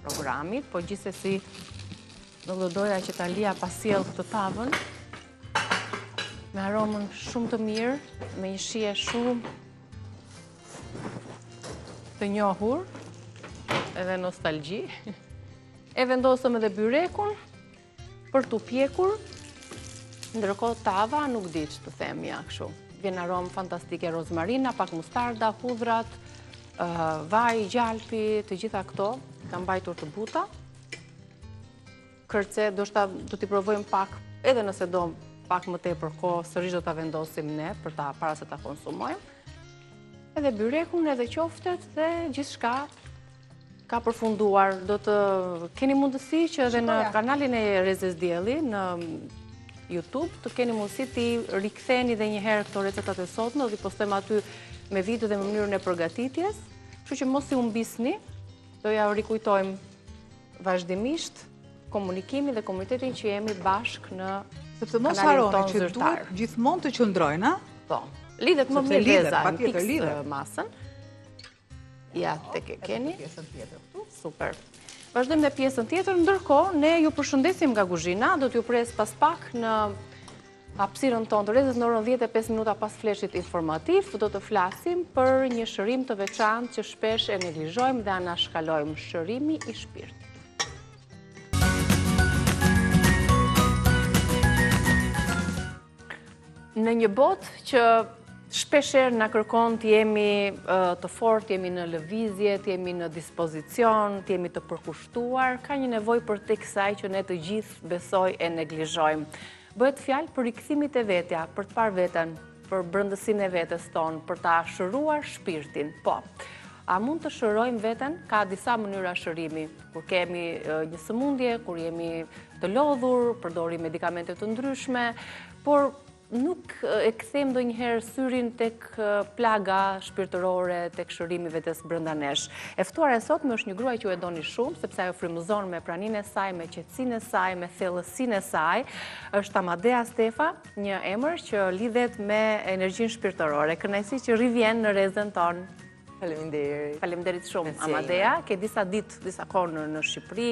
programit, po gjithsesi do doja që ta lija pa sjell këtë tavën me aromën shumë të mirë, me një shije shumë të njohur, edhe nostalgji. E vendosëm edhe byrekun për t'u pjekur, ndërkohë tava nuk di që të them ja kështu. Vjen aromë fantastike rozmarina, pak mustarda, hudhrat, vaj, gjalpi, të gjitha këto, kam mbajtur të buta. Kërce, do t'i provojmë pak, edhe nëse do pak më tepër kohë, sërish do ta vendosim ne para se ta konsumojmë. Edhe byrekun, edhe qoftet dhe gjithçka ka përfunduar. Do të keni mundësi që edhe në kanalin e Rezes Dielli në YouTube të keni mundësi t'i riktheni edhe një herë këto recetat e sotme, do t'i postojmë aty me video dhe me mënyrën e përgatitjes. Kështu që mos i humbisni, do ja rikujtojmë vazhdimisht komunikimin dhe komunitetin që jemi bashkë në sepse mos harroni që duhet gjithmonë të qëndrojnë, a? Po. Lidhet më mirë veza në fiks masën. Ja, tek e keni. Pjesën tjetër këtu. Super. Vazhdojmë me pjesën tjetër, ndërkohë ne ju përshëndesim nga kuzhina, do t'ju pres pas pak në hapësirën tonë të Rezes në orën 10:05 minuta pas fleshit informativ, do të flasim për një shërim të veçantë që shpesh e neglizhojmë dhe anashkalojmë, shërimi i shpirtit. Në një botë që shpesher na kërkon të jemi të fortë, jemi në lëvizje, të jemi në dispozicion, të jemi të përkushtuar, ka një nevojë për tek kësaj që ne të gjithë besoj e neglizhojmë. Bëhet fjalë për rikthimin e vetja, për të parë veten, për brëndësinë e vetes tonë, për ta shëruar shpirtin. Po. A mund të shërojmë veten? Ka disa mënyra shërimi. Kur kemi një sëmundje, kur jemi të lodhur, përdorim medikamente të ndryshme, por nuk e kthejmë ndonjëherë syrin tek plaga shpirtërore, tek shërimi vetes brenda nesh. E ftuara e sotme është një gruaj që e doni shumë, sepse ajo frymëzon me praninë e saj, me qetësinë e saj, me thellësinë e saj. Është Amadea Stefa, një emër që lidhet me energjinë shpirtërore. Kënaqësi që rivjen në Rezën tonë. Faleminderit. Faleminderit shumë, Amadea. Ke disa kohë në Shqipëri,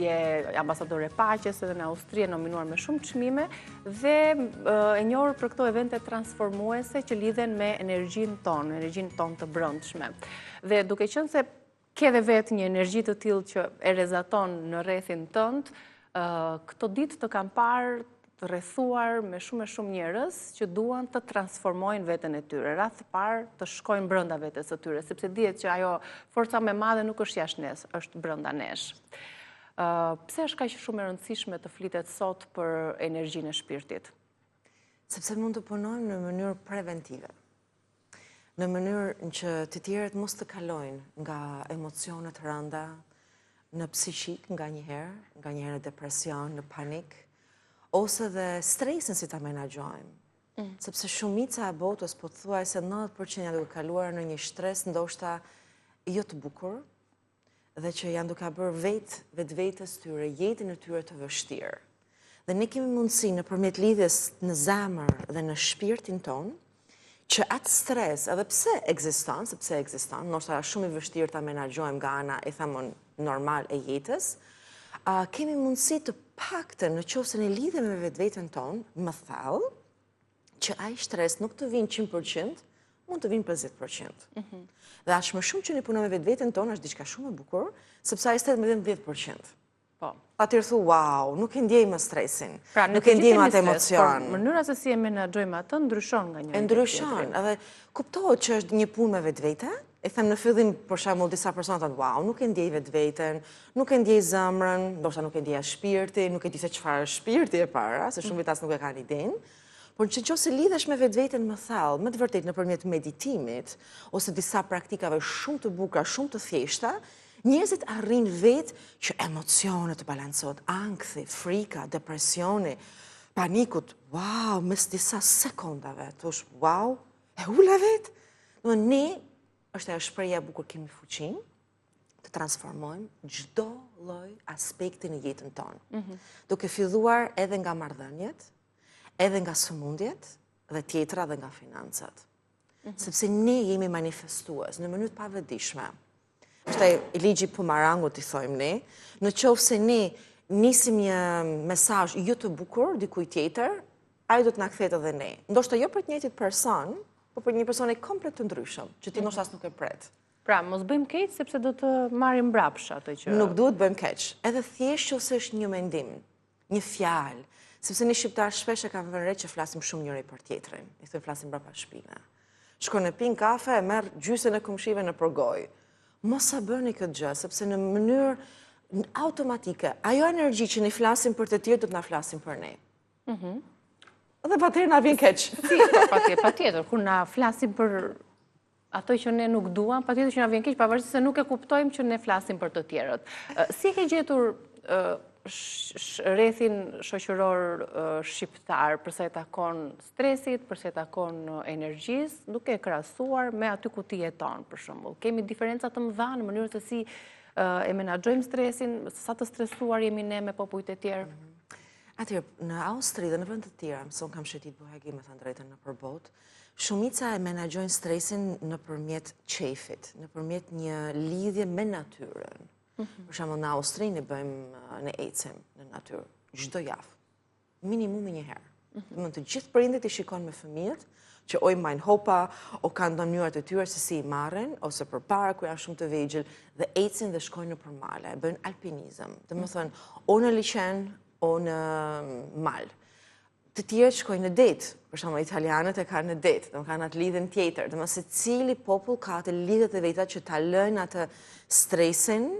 je ambasadore e paqes edhe në Austri, nominuar me shumë çmime dhe e njohur për këto evente transformuese që lidhen me energjinë tonë të brendshme. Dhe duke qenë se ke dhe vetë një energji të tillë që e rrezaton në rrethin tënd, këto ditë të kam parë të rrethuar me shumë njerëz që duan të transformojnë veten e tyre, rreth parë të shkojnë brenda vetes së tyre, sepse dihet që ajo forca më e madhe nuk është jashtë nesh, është brenda nesh. Pse është kaq shumë e rëndësishme të flitet sot për energjinë e shpirtit? Sepse mund të punojmë në mënyrë preventive. Në mënyrë që të tjerët mos të kalojnë nga emocionet rënda, në psiqik nga njëherë depresion, në panik, ose dhe stresin si ta menaxhojmë. Sepse shumica e botës, po thuaj se 90% janë duke kaluar në një shtres ndoshta jo të bukur, dhe që janë duke bërë vetës tyre, jetën e tyre të vështirë. Dhe ne kemi mundësi nëpërmjet lidhjes në zemër dhe në shpirtin ton, që atë stres, edhe pse ekziston, sepse ekziston, ndoshta është shumë i vështirë ta menaxhojmë nga ana e thamon normal e jetës, kemi mundësi të paktën nëse ne lidhemi me vetveten ton më thellë, që ai stres nuk të vinë 100%, mund të vinë 50%. Dhe aq më shumë që ne punojmë me vetveten tonë është diçka shumë e bukur, sepse ai stres më vjen 10%. Po. Atëherë thu, wow, nuk e ndjej më stresin. Pra, nuk e ndjej më atë emocion. Por mënyra se si e menaxhojmë atë ndryshon nga njëri tjetri. Ndryshon, edhe kuptohet që është një punë me vetvete. E them në fillim, për shembull, disa persona thonë, wow, nuk e ndjej vetveten, nuk e ndjej zemrën, ndoshta nuk e ndjej shpirtin, nuk e di se çfarë është shpirti e para, se shumë vetas nuk e kanë idenë. Por nëse lidhesh me vetveten më thellë, më të vërtet nëpërmjet meditimit ose disa praktikave shumë të bukura, shumë të thjeshta, njerëzit arrin vetë që emocionet të balancohet, ankthi, frika, depresioni, panikut, wow, mes disa sekondave, thosh, wow, e ula vetë. Ne, është ajo shprehja e bukur, kemi fuqinë të transformojmë çdo lloj aspekti në jetën tonë. Duke filluar edhe nga marrëdhëniet, edhe nga sëmundjet, dhe tjetra dhe nga financat. Sepse ne jemi manifestues në mënyrë të pavetdijshme. Është ai ligji Pumarangut i thojmë ne, në qoftë se ne nisim një mesazh jo të bukur dikujt tjetër, ai do të na kthehet edhe ne. Ndoshta jo për të njëjtin person, por për një person komplet të ndryshëm, që ti ndoshta as nuk e pret. Pra, mos bëjmë keq sepse do të marrim mbrapsht atë që nuk duhet bëjmë keq. Edhe thjesht ose është një mendim, një fjalë, sepse ne shqiptarë shpesh e kanë vënë re që flasim shumë njëri për tjetrin. I thonë flasim brapa shpine. Shkon e pin kafe, e merr gjysën e kumshive në përgoj. Mos sa bëni këtë gjë, sepse në mënyrë automatike, ajo energji që ne flasim për të tjerë do të na flasim për ne. Dhe patjetër na vjen keq. Patjetër, kur na flasim për ato që ne nuk duam, patjetër që na vjen keq, pavarësisht se nuk e kuptojmë që ne flasim për të tjerët. Si e ke gjetur rrethin shoqëror shqiptar përsa i takon stresit, përsa i takon energjisë, duke e krahasuar me aty ku ti jeton, për shembull? Kemi diferenca të mëdha në mënyrën se si e menaxhojmë stresin, sa të stresuar jemi ne me popujt e tjerë? Atëherë, në Austri dhe në vende të tjera, mëson kam shetit buhegi me thënë drejtën në përbot, shumica e menaxhojnë stresin nëpërmjet qefit, nëpërmjet një lidhje me natyrën. Për shembull, në Austri ne bëjmë ecim në natyrë çdo javë, minimumi një herë. Domethënë të gjithë prindërit i shikojnë me fëmijët që o i majnë hopa, o kanë ndonjë mënyra të tyre se si i marrin, ose përpara kur janë shumë të vegjël dhe ecin dhe shkojnë nëpër male, bëjnë alpinizëm. Domethënë, o në liçen o në mal. Të tjerë shkojnë në det, për shembull italianët e kanë në det, domethënë kanë atë lidhjen tjetër, domethënë secili popull ka atë lidhjet e veta që ta lënë atë stresin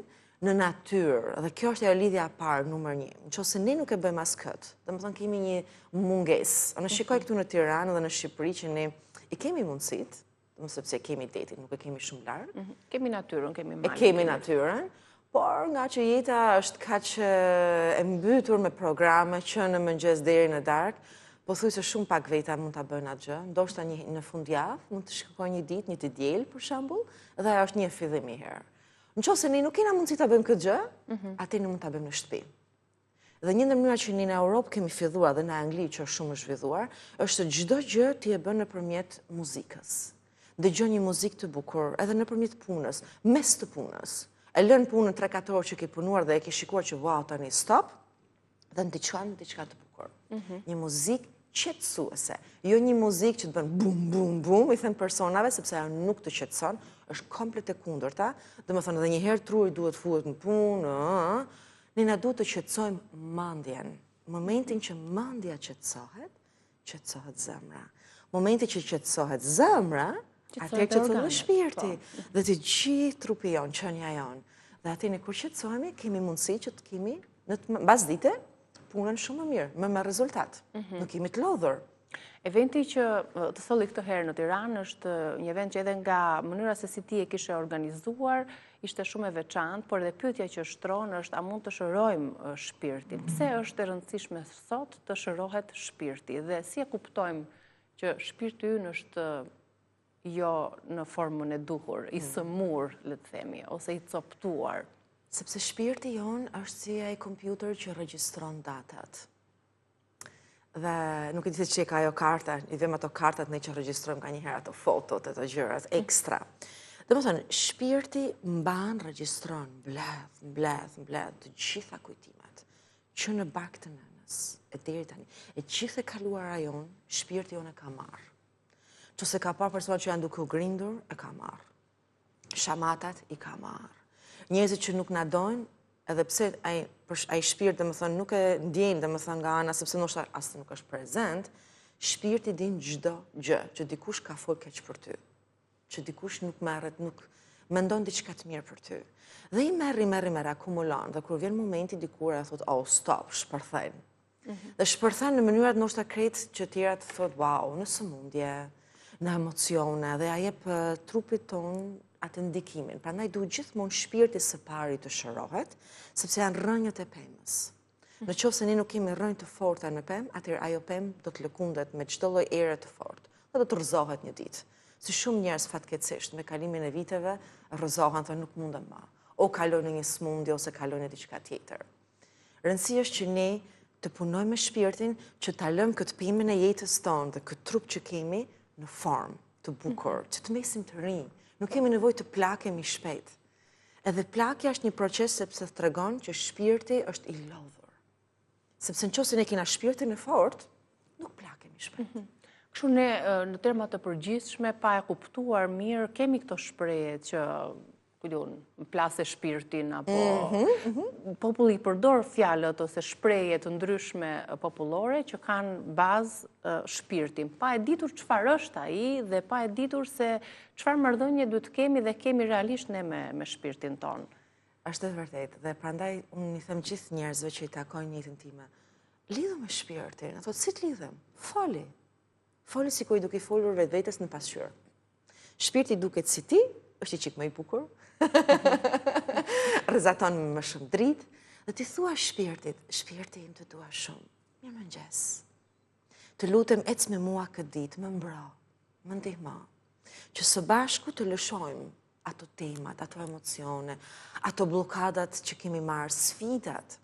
në natyrë, dhe kjo është ajo lidhja e parë numër 1. Nëse ne nuk e bëjmë as këtë, domethënë kemi një mungesë. Unë shikoj këtu në Tiranë dhe në Shqipëri që ne i kemi mundësitë, domethënë sepse kemi detin, nuk e kemi shumë larg. Kemi natyrën, kemi malin. Kemi natyrën, por nga që jeta është kaq e mbytur me programe që në mëngjes deri në darkë, pothuajse shumë pak veta mund ta bëjnë atë gjë. Ndoshta në fundjavë mund të shkojnë një ditë, një të diel për shembull, dhe ajo është një fillim i herë. Nëse ne nuk kena mundësi ta bëjmë këtë gjë, atëherë ne mund ta bëjmë në shtëpi. Dhe një ndër mënyrat që ne në Europë kemi filluar dhe në Angli që është shumë e zhvilluar, është çdo gjë ti e bën nëpërmjet muzikës. Dëgjon një muzikë të bukur edhe nëpërmjet punës, mes të punës. E lën punën 3-4 orë që ke punuar dhe e ke shikuar që wow tani stop dhe ndiqon diçka të bukur. Një muzikë qetësuese, jo një muzikë që të bën bum bum bum, i them personave sepse ajo nuk të qetëson, është komplet e kundërta. Domethënë edhe një herë truri duhet fuhet në punë, ne na duhet të qetësojmë mendjen. Momentin që mendja qetësohet, qetësohet zemra. Momentin që qetësohet zemra, atëherë qetësohet edhe shpirti dhe të gjithë trupi jon, qenia jon. Dhe atëherë kur qetësohemi, kemi mundësi që të kemi në mbas dite punën shumë më mirë, me rezultat. Nuk kemi të lodhur. Eventi që të solli këtë herë në Tiranë është një event që edhe nga mënyra se si ti e kishe organizuar, ishte shumë e veçantë, por edhe pyetja që shtron është a mund të shërojmë shpirtin? Pse është e rëndësishme sot të shërohet shpirti dhe si e kuptojmë që shpirti ynë është jo në formën e duhur, i sëmur, le të themi, ose i coptuar? Sepse shpirti jonë është si ai kompjuter që regjistron datat. Dhe nuk e di se që ka ajo karta, i vëm ato kartat ne që regjistrojmë ka njëherë ato fotot, ato gjërat, ekstra. Dhe më thënë, shpirti mban, regjistron, mbledh të gjitha kujtimet, që në bark të nënës, e deri tani, e gjithë e kaluara jonë, shpirti jonë e ka marrë. Që se ka parë persona që janë duke u grindur, e ka marrë. Shamatat i ka marrë. Njerëzit që nuk na dojnë, edhe pse ai shpirt, domethënë, nuk e ndjen, domethënë, nga ana sepse ndoshta as nuk është prezent, shpirti din çdo gjë, që dikush ka fol keq për ty, që dikush nuk merret, nuk mendon diçka të mirë për ty. Dhe i merr akumulon, dhe kur vjen momenti dikur e thot, "Oh, stop, shpërthen." Dhe shpërthen në mënyrat ndoshta krejt që tjerat thot, "Wow, në sëmundje, në emocione", dhe ja jep trupit ton atë ndikimin. Prandaj duhet gjithmonë shpirti së pari të shërohet, sepse janë rrënjët e pemës. Në qoftë se ne nuk kemi rrënjë të forta në pemë, atëherë ajo pemë do të lëkundet me çdo lloj ere të fortë dhe do të rrëzohet një ditë. Si shumë njerëz fatkeqësisht me kalimin e viteve rrëzohen, thonë nuk mundem më, o kalojnë në një smundje ose kalojnë në diçka tjetër. Rëndësia është që ne të punojmë me shpirtin, që ta lëmë këtë pemën e jetës tonë dhe këtë trup që kemi në formë të bukur, që të mesim të rinj. Nuk kemi nevojë të plakemi shpejt. Edhe plakja është një proces sepse tregon që shpirti është i lodhur. Sepse nëse ne kena shpirtin e fortë, nuk plakemi shpejt. Kështu ne në terma të përgjithshme, pa e kuptuar mirë, kemi këto shprehje që më plase shpirtin, apo populli përdor fjalët ose shprehje të ndryshme popullore që kanë bazë shpirtin. Pa e ditur çfarë është ai dhe pa e ditur se çfarë marrëdhënie duhet kemi dhe kemi realisht ne me shpirtin ton. Është e vërtetë, dhe prandaj unë i them gjithë njerëzve që i takojnë jetën time, lidhu me shpirtin. Ato si të lidhem? Foli. Foli si duke i folur vetvetes në pasqyrë. Shpirti duket si ti, është i çik më i bukur. Rrezaton më shumë dritë dhe ti thua shpirtit, shpirti im të dua shumë. Mirëmëngjes. Të lutem ec me mua këtë ditë, më mbro, më ndihmo. Që së bashku të lëshojmë ato temat, ato emocione, ato blokadat që kemi marrë, sfidat,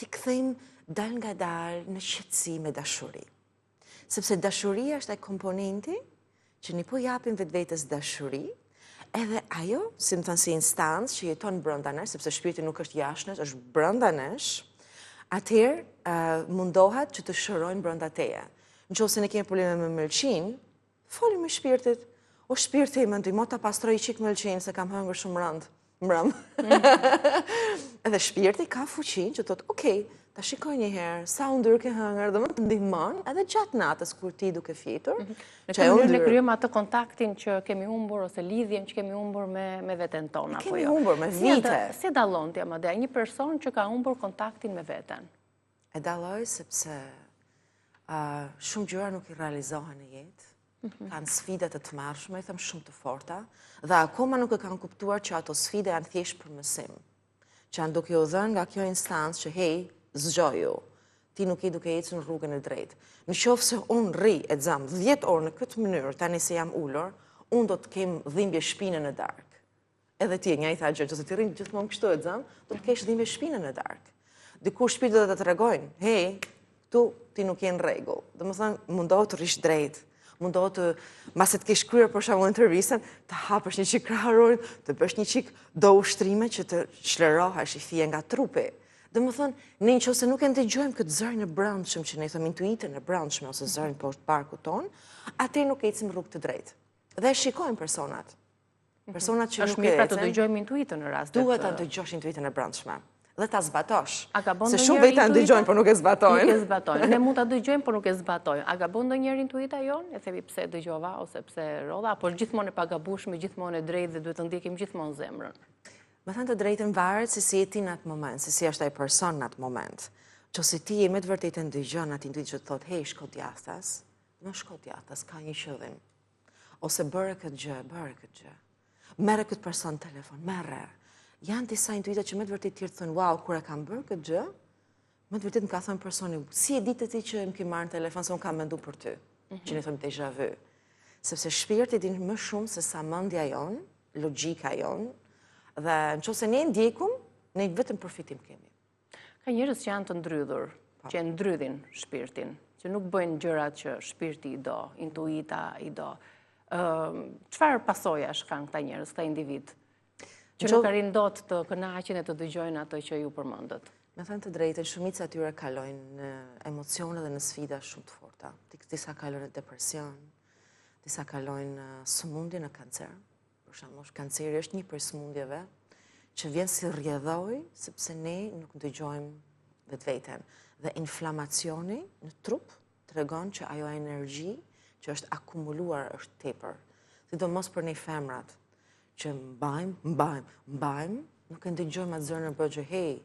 ti kthejmë dal nga dal në qetësi me dashuri. Sepse dashuria është ai komponenti që ne po japim vetvetes dashuri, edhe ajo, si më thënë, si instancë që jeton brenda nesh, sepse shpirti nuk është jashtë nesh, është brenda nesh, atëherë mundohet që të shërojnë brenda teje. Nëse ne kemi probleme me mëlçin, foli me shpirtit. O shpirti më ndihmo ta pastroj çik mëlçin se kam hëngur shumë rënd. Mbrëm. Edhe shpirti ka fuqinë që thotë, "Okej, ta shikoj një herë sa u ndyr ke hëngër", dhe më të ndihmon edhe gjatë natës kur ti duke fjetur. Ne krijojmë atë kontaktin që kemi humbur ose lidhjen që kemi humbur me veten tonë apo jo. Kemi humbur me vite. Si dallon ti Amadea një person që ka humbur kontaktin me veten? E dalloj sepse shumë gjëra nuk i realizohen në jetë. Kanë sfida të tmerrshme, i them shumë të forta, dhe akoma nuk e kanë kuptuar që ato sfide janë thjesht për mësim. Që janë duke u dhënë nga kjo instancë që hej, zgjoju, ti nuk i duke ecur në rrugën e drejtë. Në qoftë se unë rri e xam 10 orë në këtë mënyrë, tani se jam ulur, unë do të kem dhimbje shpine në darkë. Edhe ti e njëjta gjë, nëse ti rrin gjithmonë kështu e xam, do të kesh dhimbje shpine në darkë. Dikur shpirti do të tregojnë, hej, tu ti nuk je në rregull. Domethënë, mundohet të rish drejt. Mundohet të, mase të kesh kryer për shembull intervistën, të hapësh një çik kraharorin, të bësh një çik do ushtrime që të çlirohesh i fije nga trupi. Domethënë, ne nëse nuk e ndëgjojmë këtë zërin e brendshëm që ne themi intuitën e brendshme ose zërin poshtë barkut ton, atë nuk ecim rrugë të drejtë. Dhe shikojmë personat. Personat që nuk Është mirë pra të dëgjojmë intuitën në rast. Duhet ta dëgjosh intuitën e brendshme. Dhe ta zbatosh. Se shumë veta ndëgjojnë, por nuk e zbatojnë. Nuk e zbatojnë. Ne mund ta dëgjojmë, por nuk e zbatojnë. A gabon ndonjëherë intuita jon? E themi pse dëgjova ose pse rodha, apo gjithmonë e pagabueshme, gjithmonë e drejtë dhe duhet të ndjekim gjithmonë zemrën. Me thënë të drejtën varet se si je ti në atë moment, se si është ai person në atë moment. Nëse ti je me të vërtetë ndëgjon atë intuitë që të thotë, "Hey, shko djathtas", më shko djathtas, ka një qëllim. Ose bëre këtë gjë. Merre këtë person në telefon, merre. Janë disa intuita që me të vërtetë tjerë të thënë, "Wow, kur e kam bërë këtë gjë", me të vërtetë më ka thënë personi, "Si e ditë ti që më ke marrë në telefon se unë kam menduar për ty?" që ne thëmë déjà vu. Sepse shpirti din më shumë se sa mendja jonë, logjika jonë, dhe nëse ne ndjekum, ne vetëm përfitim kemi. Ka njerëz që janë të ndrydhur, që e ndrydhin shpirtin, që nuk bëjnë gjërat që shpirti i do, intuita i do. Çfarë pasojash kanë këta njerëz, këta individ? Që nuk arrin dot të kënaqen e të dëgjojnë atë që ju përmendët. Me thënë të drejtën, shumica atyre kalojnë në emocione dhe në sfida shumë të forta. Disa kalojnë në depresion, disa kalojnë në sëmundje, në kancer. Për shembull, kanceri është një prej sëmundjeve që vjen si rrjedhoj, sepse ne nuk dëgjojmë vetveten. Dhe inflamacioni në trup tregon që ajo energji që është akumuluar është tepër. Sidomos për ne femrat, që mbajmë, nuk e ndëgjojmë atë zërin e bëjë, hej,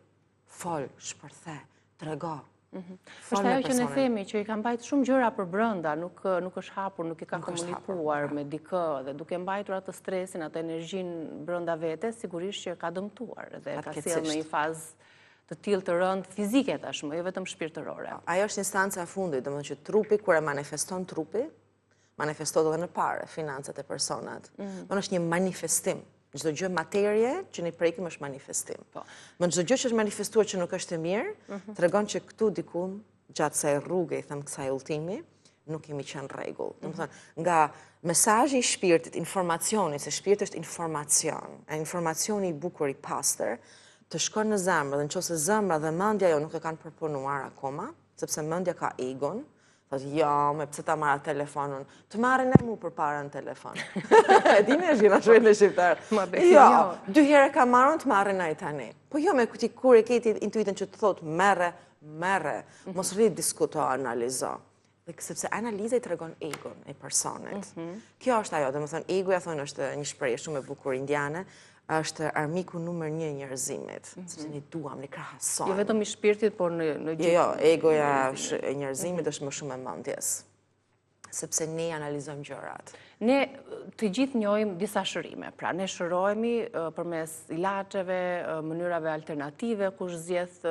fol, shpërthe, trego. Është ajo që ne themi që i ka mbajtur shumë gjëra për brenda, nuk është hapur, nuk i ka komunikuar me dikë dhe duke mbajtur atë stresin, atë energjinë brenda vetes, sigurisht që ka dëmtuar dhe ka sjellë në një fazë të tillë të rëndë fizike tashmë, jo vetëm shpirtërore. Ajo është instanca e fundit, domethënë që trupi kur e manifeston trupi, manifestohet edhe në parë, financat e personat. Është një manifestim. Çdo gjë materje që ne prekim është manifestim. Më çdo gjë që është manifestuar që nuk është e mirë, tregon që këtu diku gjatë kësaj rruge, i them kësaj udhëtimi, nuk kemi qenë rregull. Domethënë, nga mesazhi i shpirtit, informacioni, se shpirti është informacion, informacioni i bukur i pastër, të shkon në zemrë, dhe nëse zemra dhe mendja jo nuk e kanë përpunuar akoma, sepse mendja ka egon, thotë, jo, me pse ta marra telefonun, të marrin e mu përpara në telefon. E dini është gjena shojnë në shqiptar. Jo, 2 herë ka marrën të marrin ai tani. Po jo, me kuti kur e keti intuitën që të thotë merre, mos rrit diskuto, analizo. Dhe sepse analiza i tregon egon e personit. Kjo është ajo, domethënë egoja thonë është një shprehje shumë e bukur indiane, është armiku numër 1 i njerëzimit, sepse ne duam, ne krahasojmë. Jo vetëm i shpirtit, por në gjithë. Jo, egoja e njerëzimit është më shumë e mendjes, sepse ne analizojmë gjërat. Ne të gjithë njohim disa shërime, pra ne shërohemi përmes ilaçeve, mënyrave alternative, kush zgjedh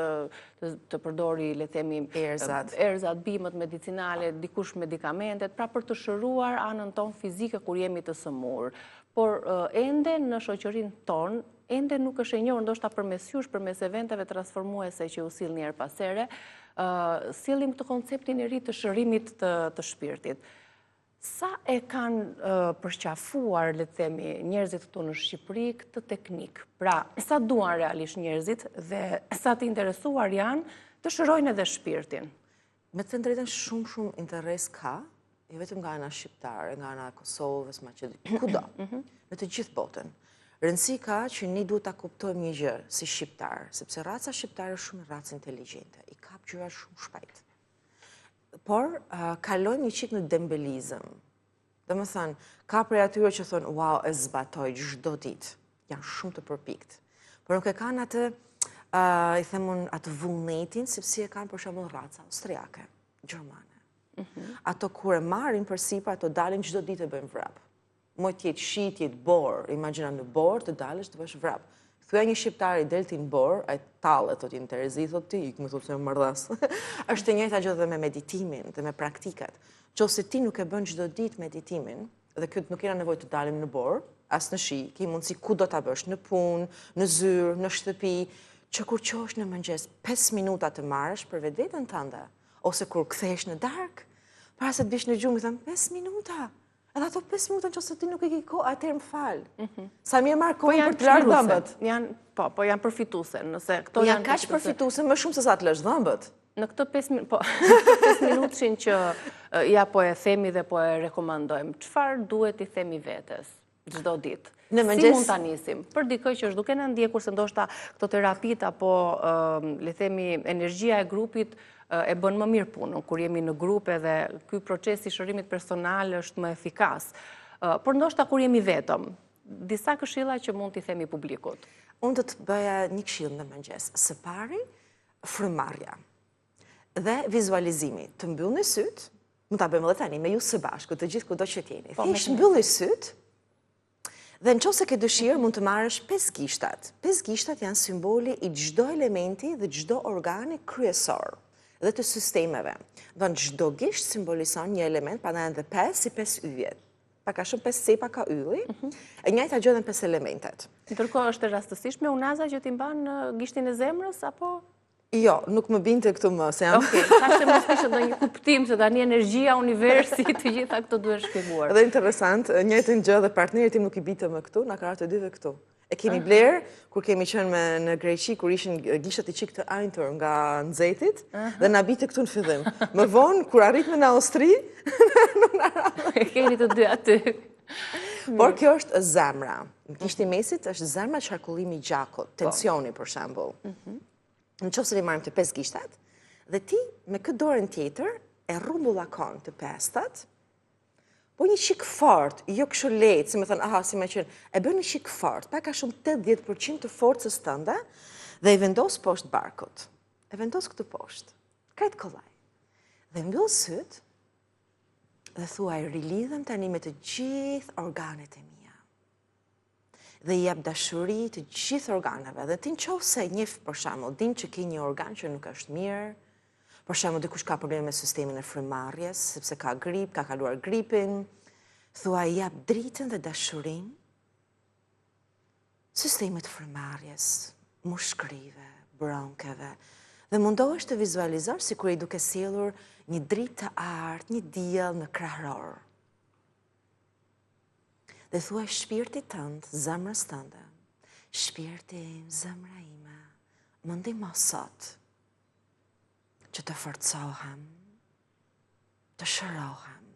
të përdori, le të themi, erzat, bimët medicinale, dikush medikamentet, pra për të shëruar anën tonë fizike kur jemi të sëmurë. Por ende në shoqërinë tonë, ende nuk është e njohur, ndoshta përmes jush, përmes eventeve transformuese që u sill një herë pas here, sillim këtë konceptin e ri të shërimit të shpirtit. Sa e kanë përqafuar, le të themi, njerëzit këtu në Shqipëri këtë teknik? Pra, sa duan realisht njerëzit dhe sa të interesuar janë të shërojnë edhe shpirtin? Me të drejtën shumë interes ka, jo vetëm nga ana shqiptare, nga ana Kosovës, Maqedonisë, kudo, në të gjithë botën. Rëndësi ka që ne duhet ta kuptojmë një gjë si shqiptar, sepse raca shqiptare është shumë racë inteligjente, i kap gjëra shumë shpejt. Por kalojnë një çik në dembelizëm. Domethënë, ka prej atyre që thonë, wow, e zbatoj çdo ditë. Janë shumë të përpikt. Por nuk e kanë atë, i themun, atë vullnetin, sepse e kanë për shembull raca austriake, gjermane. Ato kur e marrin përsipër, ato dalin çdo ditë e bëjnë vrap. Moj t'jetë shi, t'jetë borë, imagjina në borë të dalësh të bësh vrap. Thuaj një shqiptar i del ti në borë, ai tallet, thotë në Terezi, thotë ti, ik më thotë se më mardhas. Është e njëjta gjë dhe me meditimin dhe me praktikat. Nëse ti nuk e bën çdo ditë meditimin, dhe këtë nuk kena nevojë të dalim në borë, as në shi, ke mundësi ku do ta bësh, në punë, në zyrë, në shtëpi, që kur qosh në mëngjes 5 minuta të marrësh për vetveten tënde, ose kur kthehesh në darkë, para se të bish në gjumë, i them 5 minuta. Edhe ato 5 minuta nëse ti nuk e ke kohë, atëherë më fal. Sa mirë marr kohën për të larë dhëmbët. Po janë përfituese, nëse këto janë kaq përfituese më shumë se sa të lësh dhëmbët. Në këto 5 minutshin që ja po e themi dhe po e rekomandojmë, çfarë duhet i themi vetes çdo ditë? Si mund ta nisim? Për dikë që është duke na ndjekur se ndoshta këto terapit apo le themi energjia e grupit e bën më mirë punën, kur jemi në grupe dhe ky proces i shërimit personal është më efikas. Por ndoshta kur jemi vetëm, disa këshilla që mund t'i themi publikut. Unë do të bëja një këshill në mëngjes. Së pari, frymëmarrja dhe vizualizimi. Të mbyllni syt, mund ta bëjmë edhe tani me ju së bashku, të gjithë kudo që jeni. Thjesht mbylli syt. Dhe nëse ke dëshirë, mund të marrësh 5 gishtat. 5 gishtat janë simboli i çdo elementi dhe çdo organi kryesor. dhe të sistemeve. Do në çdo gisht simbolizon një element, pa në edhe 5 si 5 yjet. Pa ka shumë 5 cepa ka ylli, e njëjta gjë dhe 5 elementet. Ndërkohë është rastësisht me unaza që t'i mban në gishtin e zemrës, apo? Jo, nuk më binte këtu më, se jam... Okej, thashtë mos kishte ndonjë kuptim se tani energjia, universi, të gjitha këto duhet shpjeguar. Edhe interesant, njëjtën gjë dhe partnerit tim nuk i binte më këtu, na ka të dyve këtu. E kemi bler, kur kemi qenë në Greqi, kur ishin gishtat i qik të ajnëtur nga nxehtit, dhe na bite këtu në fillim. Më vonë, kur arritme në Austri, nuk na radhë. E keni të dy aty. Por kjo është zemra. Në gishti mesit është zemra qarkullimi i gjakut, tensioni për shembull. Në qoftë se ne marrim të 5 gishtat, dhe ti me këtë dorën tjetër e rrumbullakon të pestat, po një qik fort, jo kështu lehtë, si më thënë, aha, si më qenë, e bën një qik fort, pak a shumë 80% të forcës tënde, dhe i vendos poshtë barkut. E vendos këtu poshtë, krejt kollaj. Dhe mbyll syt, dhe thuaj, rilidhem tani me të gjithë organet e mia. Dhe i jap dashuri të gjithë organeve. Dhe ti nëse njeh për shembull, din që ke një organ që nuk është mirë, për shembull dikush ka probleme me sistemin e frymëmarrjes, sepse ka grip, ka kaluar gripin, thuaj i jap dritën dhe dashurinë sistemit frymëmarrjes, mushkërive, bronkeve, dhe mundohesh të vizualizosh sikur i duke sjellur një dritë të artë, një diell në krahror. Dhe thuaj shpirtit tënd, zemrës tënde, shpirti im, zemra ime, më ndihmo sot që të forcohem, të shërohem,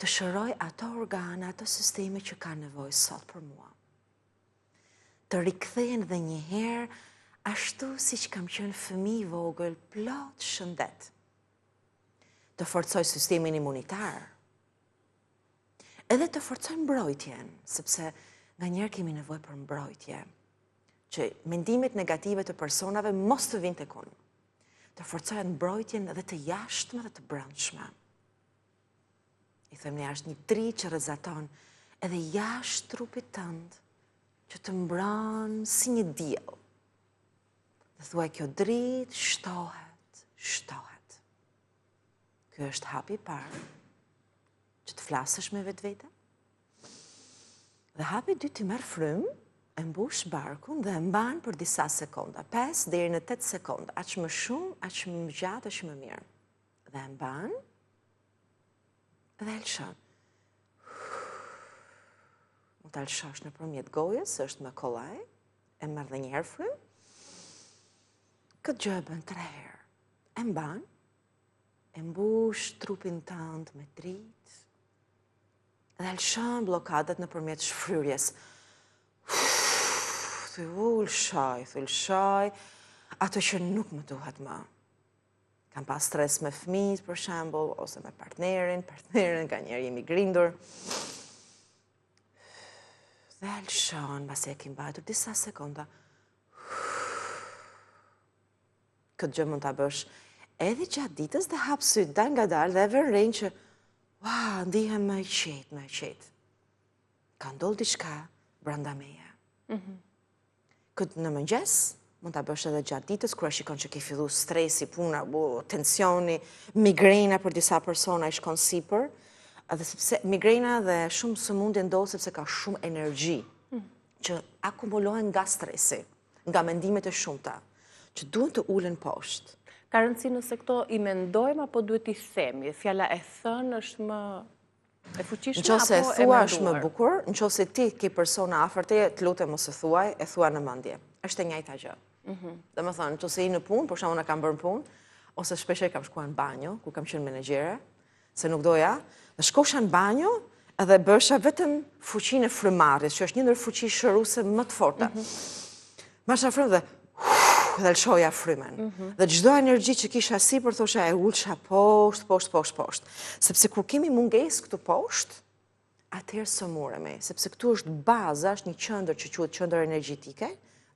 të shëroj ato organe, ato sisteme që ka nevojë sot për mua. Të rikthehen dhe një herë ashtu siç kam qenë fëmijë i vogël, plot shëndet. Të forcoj sistemin imunitar. Edhe të forcoj mbrojtjen, sepse nganjëherë kemi nevojë për mbrojtje, që mendimet negative të personave mos të vinë tek unë. Të forcoj mbrojtjen edhe të jashtme dhe të brendshme. I them ne është një tri që rrezaton edhe jashtë trupit tënd, që të mbron si një diell. Dhe thuaj kjo dritë shtohet, shtohet. Ky është hapi i parë, që të flasësh me vetvete. Dhe hapi i dytë ti merr frymë, e mbush barkun dhe e mban për disa sekonda, 5 deri në 8 sekonda, aq më shumë, aq më gjatë, aq më mirë. Dhe e mban dhe e lëshon. Mund ta lëshosh nëpërmjet gojës, është më kollaj, e merr edhe një herë frymë. Këtë gjë e bën 3 herë. E mban, e mbush trupin tënd me dritë, dhe lëshon blokadat nëpërmjet shfryrjes. Thulshoj, ato që nuk më duhet më. Kam pas stres me fëmijët, për shembull, ose me partnerin ka njerë jemi grindur. Dhe lëshon, pasi e kim mbajtur disa sekonda. Këtë gjë mund ta bësh edhe gjatë ditës dhe hap syt dal nga dal dhe e vën rënë që ndihem më i qetë. Ka ndodhur diçka brenda meje. Këtë në mëngjes, mund ta bësh edhe gjatë ditës, kur e shikon që ke filluar stresi, puna, tensioni, migrena për disa persona i shkon sipër, edhe sepse migrena dhe shumë sëmundje ndodh sepse ka shumë energji që akumulohen nga stresi, nga mendimet e shumta, që duhen të ulen poshtë. Ka rëndësi nëse këto i mendojmë apo duhet i themi? Fjala e thënë është më e fuqishme apo e menduar? Nëse e thua është më bukur, nëse ti ke persona afër teje, të lutem mos e thuaj, e thua në mendje. Është e njëjta gjë. Domethënë, nëse i në punë, për shembull na kam bërë punë, ose shpesh kam shkuar në banjo, kur kam qenë menaxhere, se nuk doja, dhe shkosha në banjo edhe bësha vetëm fuqinë e frymëmarrjes, që është një ndër fuqi shëruese më të forta. Masha frymë dhe lëshoja frymen. Dhe çdo energji që kisha sipër, thosha e ulsha poshtë. Sepse kur kemi mungesë këtu poshtë, atëherë sëmuremi. Sepse këtu është baza, është një qendër që quhet qendër energjetike,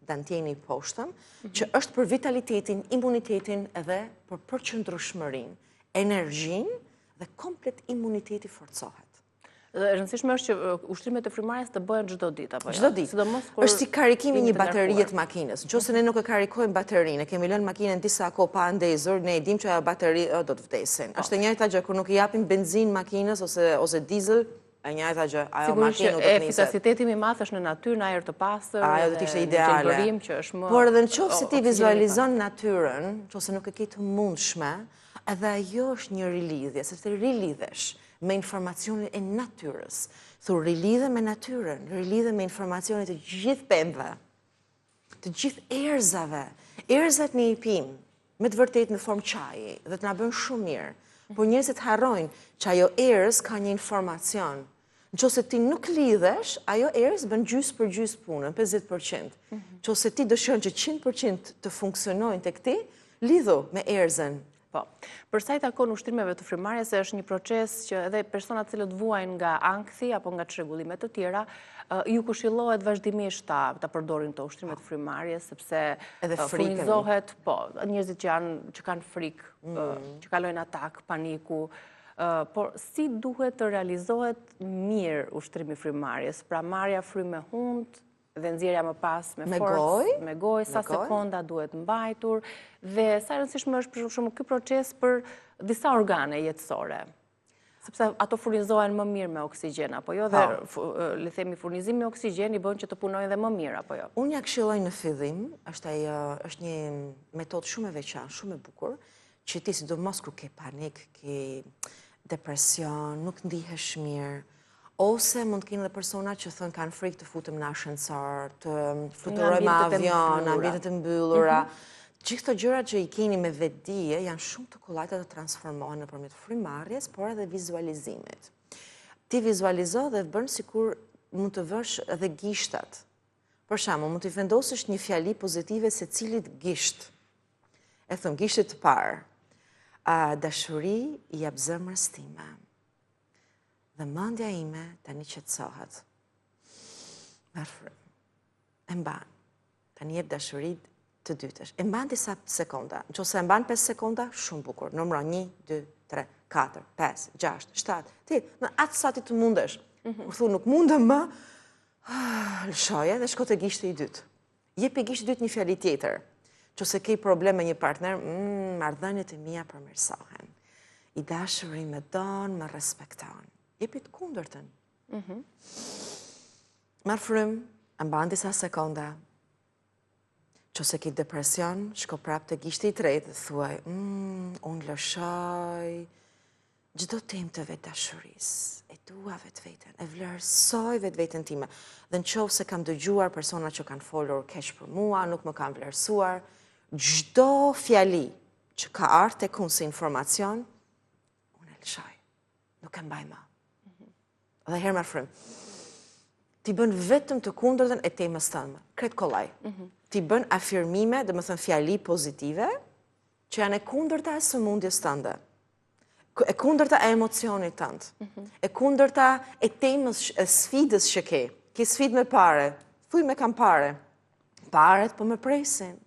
dantjeni i poshtëm, që është për vitalitetin, imunitetin edhe për përqendrueshmërinë, energjinë dhe komplet imuniteti forcohet. Rëndësishme është që ushtrimet e frymarrjes të bëhen çdo ditë apo jo? Çdo ditë. Sidomos kur Është si karikimi një baterie të ngarkuar. makinës. Nëse ne nuk e karikojmë baterinë, kemi lënë makinën disa kohë pa ndezur, ne e dimë që ajo bateri do të vdesin. Është e njëjta gjë kur nuk i japim benzinë makinës ose dizel, e njëjta gjë, ajo makinë nuk do të niset. Efikasiteti më i madh është në natyrë, në ajër të pastër. Ajo do të ishte ideale. Gjelbërim që është më. Por edhe nëse ti vizualizon natyrën, nëse nuk e ke të mundshme, edhe ajo është një rilidhje, sepse rilidhesh me informacionin e natyrës. Thu rilidhe me natyrën, rilidhe me informacionin të gjithë pemëve, të gjithë erëzave. Erëzat ne i pim, me të vërtetë në formë çaji, dhe të na bën shumë mirë. Por njerëzit harrojnë që ajo erës ka një informacion. Nëse ti nuk lidhesh, ajo erës bën gjysmë për gjysmë punën, 50%. Nëse ti dëshiron që 100% të funksionojnë tek ti, lidhu me erëzën. Po. Për sa i takon ushtrimeve të frymarrjes, është një proces që edhe personat cilët vuajnë nga ankthi apo nga çrregullime të tjera, ju këshillohet vazhdimisht ta përdorin këto ushtrime të frymarrjes, sepse furnizohet, po, njerëzit që kanë frikë, që kalojnë atak, paniku, por si duhet të realizohet mirë ushtrimi frymarrjes, pra marrja frymë me hund, dhe nxjerrja më pas me forcë, me gojë, sa sekonda duhet mbajtur, dhe sa rëndësishme është për shembull ky proces për disa organe jetësore. Sepse ato furnizohen më mirë me oksigjen apo jo, dhe le themi furnizimi me oksigjen i bën që të punojnë dhe më mirë apo jo. Unë ja këshilloj në fillim, është një metodë shumë e veçantë, shumë e bukur, që ti sidomos kur ke panik, ke depresion, nuk ndihesh mirë, ose mund të kenë dhe persona që thënë kanë frikë të futëm në ascensor, të fluturojmë avion, në ambientet të mbyllura. Gjithë këto gjëra që i keni me vetdije janë shumë të kollajta të transformohen nëpërmjet frymarrjes, por edhe vizualizimit. Ti vizualizo dhe bën sikur mund të vësh edhe gishtat. Për shembull, mund të vendosësh një fjali pozitive secilit gisht. E thon gishtit të parë, dashuri i jap zemrës time. Dhe mendja ime tani qetësohet. Merr frymë. E mban. Tani jep dashuri të dytësh. E mban disa sekonda. Nëse e mban 5 sekonda, shumë bukur. Numëro 1, 2, 3, 4, 5, 6, 7. Ti në atë sa ti të mundesh. Kur thu nuk mundem më, lëshoje dhe shko te gishti i dytë. Jepi gishtit i dytë një fjali tjetër. Nëse ke problem me një partner, marrëdhëniet e mia përmirësohen. I dashuri më don, më respekton. Jepi të kundërtën. Marr frymë, e mban disa sekonda. Nëse ke depresion, shko prapë te gishti i tretë dhe thuaj, unë lëshoj çdo temë të vetdashurisë. E dua vetveten, e vlerësoj vetveten time. Dhe nëse kam dëgjuar persona që kanë folur keq për mua, nuk më kanë vlerësuar, çdo fjali që ka ardhur tek unë si informacion, unë e lëshoj. Nuk e mbaj më. Dhe herë marr frymë. Ti bën vetëm të kundërtën e temës tënde. Kret kollaj. Ti bën afirmime, dhe më thënë fjali pozitive, që janë e kundërta e sëmundjes tënde. E kundërta e emocionit tënd. E kundërta e temës, e sfidës që ke. Ke sfidë me pare. Thuj me kam pare. Paret po më presin.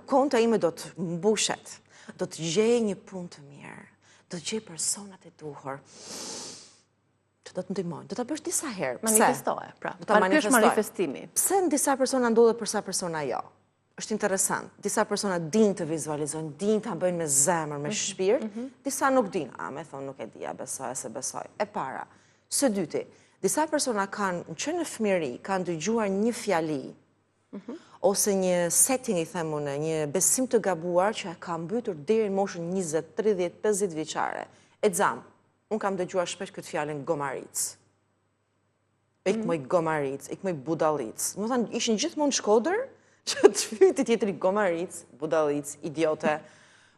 Konta ime do të mbushet. Do të gjej një punë të mirë. Do të gjej personat e duhur. Që do të ndihmojnë. Do ta bësh disa herë. Manifestoje, pra. Do ta manifestoj. Manifestimi. Pse në disa persona ndodhet për sa persona jo? Është interesant. Disa persona dinë të vizualizojnë, dinë ta bëjnë me zemër, me shpirt, disa nuk dinë. Me thonë nuk e di, besoj se besoj. E para. Së dyti, disa persona kanë që në fëmijëri kanë dëgjuar një fjali ose një setting, i them unë, një besim të gabuar që ka mbytur deri në moshën 20, 30, 50 vjeçare. Exam. Unë kam dëgjuar shpesh këtë fjalën gomaric. Ik moj gomaric, ik moj budallic. Do të thënë ishin gjithmonë në Shkodër që të fyti tjetri gomaric, budallic, idiote.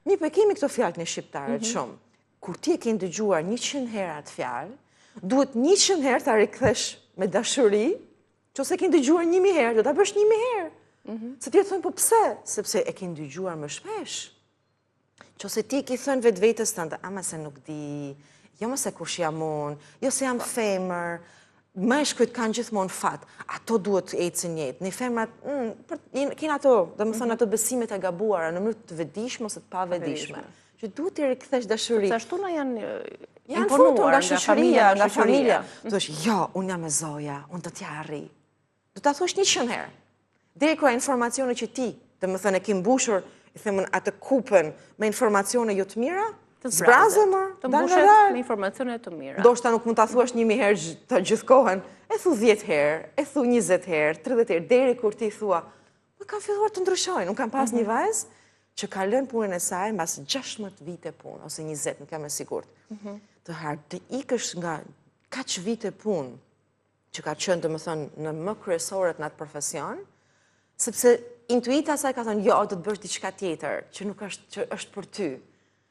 Mi po kemi këto fjalë në shqiptarët shumë. Kur ti e ke dëgjuar 100 herë atë fjalë, duhet 100 herë ta rikthesh me dashuri, nëse ke dëgjuar 1000 herë, do ta bësh 1000 herë. Se ti thonë po pse? Sepse e ke dëgjuar më shpesh. Nëse ti ke thënë vetvetes tënde, ama se nuk di, jo më se kush jam unë, jo se jam femër, meshkujt kanë gjithmonë fat, ato duhet të ecin jetë. Ne femrat, kena ato, dhe më thënë ato besimet e gabuara, në mënyrë të vetëdijshme ose të pavetëdijshme. Që duhet të rikthesh dashuri. Se ashtu na janë Janë futur nga shoqëria, nga familja. Thuash, jo, unë jam me Zoja, unë do t'ja arri. Do ta thuash 100 herë. Deri kur informacione që ti, domethënë e ke mbushur, i themën atë kupën me informacione jo të mira, zbrazë më, të mbushet me informacione të mira. Ndoshta nuk mund ta thuash 1000 herë të gjithkohën, e thu 10 herë, e thu 20 herë, 30 herë, deri kur ti thua, më kam filluar të ndryshojnë. Unë kam pas një vajzë që ka lënë punën e saj mbas 16 vite punë, ose 20, nuk jam e sigurt. Të ikësh nga kaq vite punë, që ka qenë domethënë në më kryesorët në atë profesion, sepse intuita saj ka thënë, jo, do të bësh diçka tjetër, që nuk është për ty.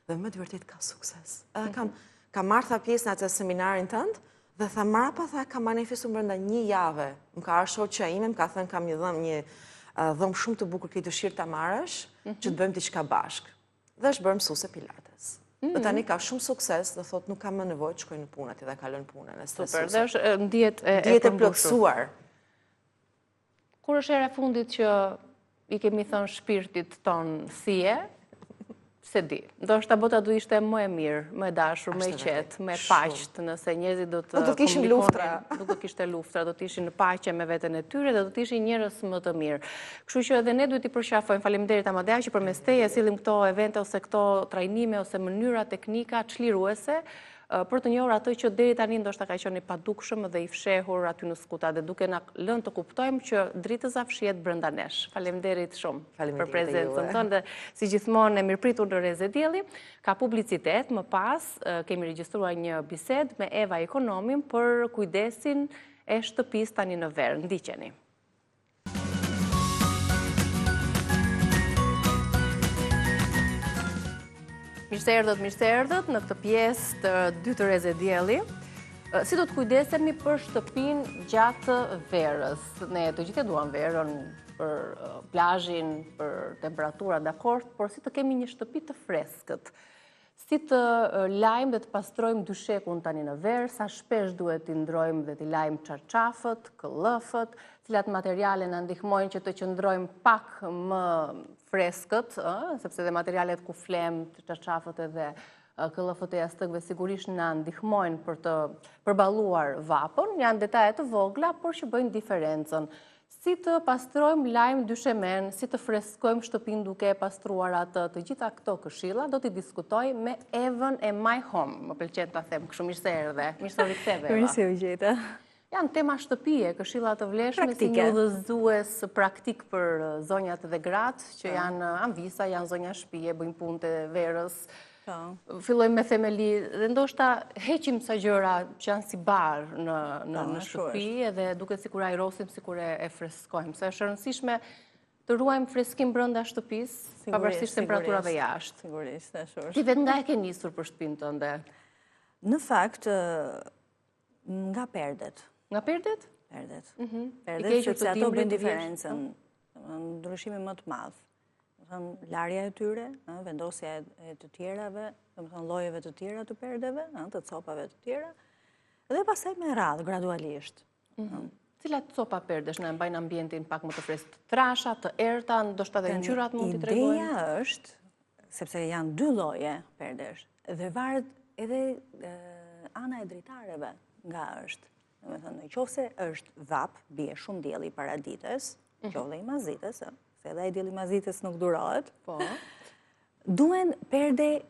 Dhe më të vërtet ka sukses. Edhe kam marrë tha pjesë në atë seminarin tënd, dhe tha mrapa tha kam manifestuar brenda 1 jave. Më ka ardhur shoqja ime, më ka thënë kam një dhëmë shumë të bukur, ke dëshirë ta marrësh, që të bëjmë diçka bashkë. Dhe është bërë mësuese pilates. Dhe tani ka shumë sukses dhe thot nuk kam më nevojë të shkoj në punë aty dhe ka lënë punën. Super, dhe është ndihet e plotësuar. Kur është era e fundit që i kemi thënë shpirtit ton sije, se di. Ndoshta bota do ishte më e mirë, më e dashur, më e qetë, më e paqët, nëse njerëzit do të kishin luftra. Nuk do kishte luftra, do të ishin në paqe me veten e tyre dhe do të ishin njerëz më të mirë. Kështu që edhe ne duhet i përqafojmë. Faleminderit Amadea që përmes teje sillim këto evente ose këto trajnime ose mënyra teknika çliruese për të njohur atë që deri tani ndoshta ka qenë i padukshëm dhe i fshehur aty në skuta dhe duke na lënë të kuptojmë që dritëza fshihet brenda nesh. Faleminderit shumë për prezencën tonë dhe si gjithmonë e mirëpritur në Reze Dielli. Ka publicitet, më pas kemi regjistruar një bisedë me Eva Ekonomin për kujdesin e shtëpisë tani në Verë. Ndiqeni. Mirë se erdhët në këtë pjesë të dytë të Reze Dielli. Si do të kujdesemi për shtëpinë gjatë verës? Ne të gjithë e duam verën për plazhin, për temperatura, dakord, por si të kemi një shtëpi të freskët? Si të lajmë dhe të pastrojmë dyshekun tani në verë, sa shpesh duhet t'i ndrojmë dhe t'i lajmë çarçafët, këllëfët, cilat materiale na ndihmojnë që të qëndrojmë pak më freskët, sepse dhe materialet ku flem, çarçafët edhe këllëfët e jastëkve sigurisht na ndihmojnë për të përballuar vapën, janë detaje të vogla, por që bëjnë diferencën. Si të pastrojmë lajmë dyshemen, si të freskojmë shtëpinë duke e pastruar atë, të gjitha këto këshilla, do t'i diskutoj me Evën e My Home. Më pëlqen ta them, kështu mirë se erdhe. Mirë se u riktheve, Eva. Mirë se u gjeta. Janë tema shtëpie, këshilla të vlefshme si një udhëzues praktik për zonjat dhe gratë, që janë anvisa, janë zonja shtëpie, bëjnë punë të verës. Fillojmë me themeli dhe ndoshta heqim sa gjëra që janë si barë në shtëpi edhe duket sikur ajrosim, sikur e freskojmë. Se është e rëndësishme të ruajmë freskim brenda shtëpisë, pavarësisht temperaturave jashtë. Sigurisht, ashtu është. Ti vetë nga e ke nisur për shtëpinë tënde? Në fakt, nga perdet. Nga perdet? Perdet. Perdet, sepse ato bëjnë diferencën. Ndryshimi më të madh. Larja e tyre, vendosja e të tjerave, llojeve të tjera të perdeve, të copave të tjera, dhe pastaj me radhë, gradualisht. Cilat copa perdesh na mbajnë ambientin pak më të freskët? Trasha, të errta, ndoshta edhe ngjyrat mund t'i tregojnë? Ideja është, sepse janë 2 lloje perdesh, dhe varet edhe ana e dritareve nga është. Domethënë, nëse është vap, bie shumë dielli para ditës, qoftë i mazitës, se edhe e dielli mazitës nuk durohet. Duhen perde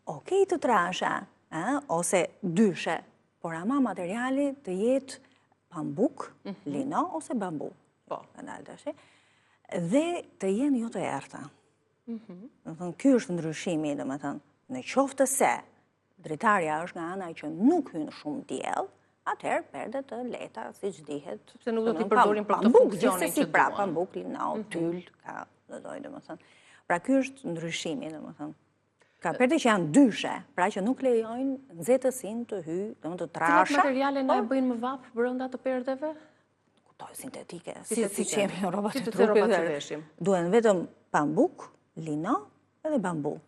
të trasha, ose dyshe, por ama materiali të jetë pambuk, lino ose bambu. Dhe të jenë jo të errta. Ky është ndryshimi, domethënë, në qoftë se dritarja është nga ana që nuk hyn shumë diell, atëherë perde të lehta, siç dihet. Se nuk do t'i përdorin për këtë funksionin që duan. Pambuk, lino, tyl, ka domethënë. Pra ky është ndryshimi, domethënë. Ka perde që janë dyshe, pra që nuk lejojnë nxehtësinë të hyjë, domethënë të trasha. Cilat materiale na e bëjnë më vap brenda të perdeve? Kuptoj, sintetike. Siç jemi në rrobat e trupit. Duhen vetëm pambuk, lino edhe bambu.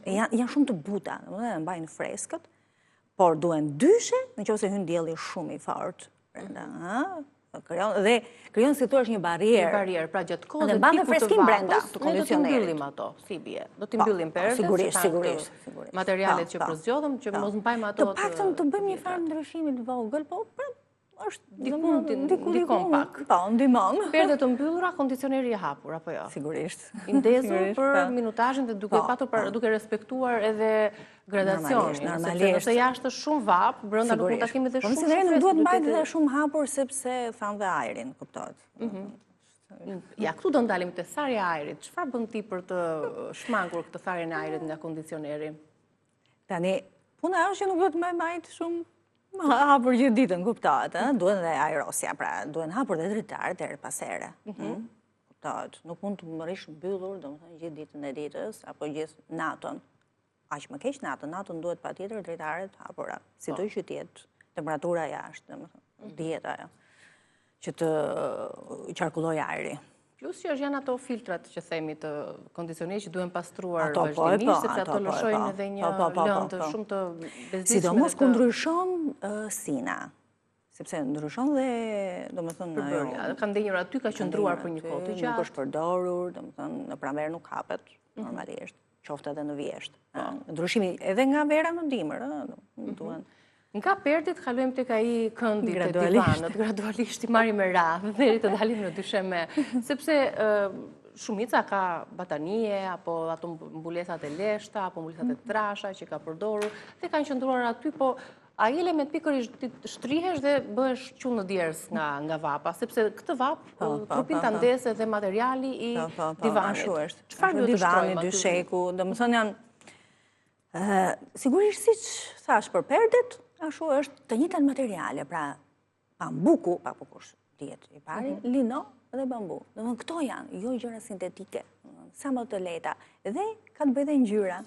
Janë shumë të buta, domethënë mbajnë freskët. Por duhen dyshe, nëse hyn dielli shumë i fortë brenda, Dhe krijon si thua një barrierë. Një barrierë, pra gjatë kohës dhe mban freskinë brenda të ne do t'i mbyllim ato, si bie. Do t'i mbyllim perdet. Sigurisht. Materialet që përzgjodhëm që mos mbajmë ato. Të paktën të bëjmë një farë ndryshimi të vogël, po është dikon pak. Po, ndihmon. Perdet të mbyllura, kondicioneri i hapur apo jo? Sigurisht. I ndezur për minutazhin dhe duke respektuar edhe gradacionin. Normalisht. Nëse jashtë është shumë vap, brenda nuk mund ta kemi dhe shumë. Po si nuk duhet mbajtë edhe shumë hapur sepse thanë dhe ajrin, kuptohet. Ja, këtu do ndalim te tharja e ajrit. Çfarë bën ti për të shmangur këtë tharjen e ajrit nga kondicioneri? Tani, puna është që nuk duhet mbajtë shumë hapur gjithë ditën, kuptohet, duhen dhe aerosja, pra duhen hapur dhe dritarët herë pas here. Kuptohet, nuk mund të më rish mbyllur, domethënë gjithë ditën e ditës apo gjithë natën. Aq më keq natën duhet patjetër dritarët hapura, sido që të jetë temperatura jashtë, domethënë dihet ajo, që të qarkulloj ajri. Plus që janë ato filtrat që themi të kondicionerit që duhen pastruar vazhdimisht, sepse ato lëshojnë edhe një lëndë shumë të bezdishme. Sidomos ku ndryshon sina, sepse ndryshon dhe, domethënë, ka ndenjur aty, ka qëndruar për një kohë të gjatë. Nuk është përdorur, domethënë, në pranverë nuk hapet normalisht, qoftë edhe në vjesht. Ndryshimi edhe nga vera në dimër, duhen. Nga perdit kalojmë tek ai këndi te divanët, gradualisht i marrim me radhë deri të dalim në dysheme, sepse shumica ka batanie apo ato mbulesat e leshta apo mbulesat e trasha që ka përdorur dhe kanë qëndruar aty, po ai element pikërisht ti shtrihesh dhe bëhesh qull në djerës nga vapa, sepse këtë vap trupin ta ndes edhe materiali i divanit. Çfarë duhet të shtrojmë aty? Dysheku, domethënë janë sigurisht siç thash për perdet, ashtu është të njëjtat materiale, pra bambuku, papukush dihet i pari, lino dhe bambu. Domethënë këto janë, jo gjëra sintetike, sa më të lehta. Dhe ka të bëjë dhe ngjyra,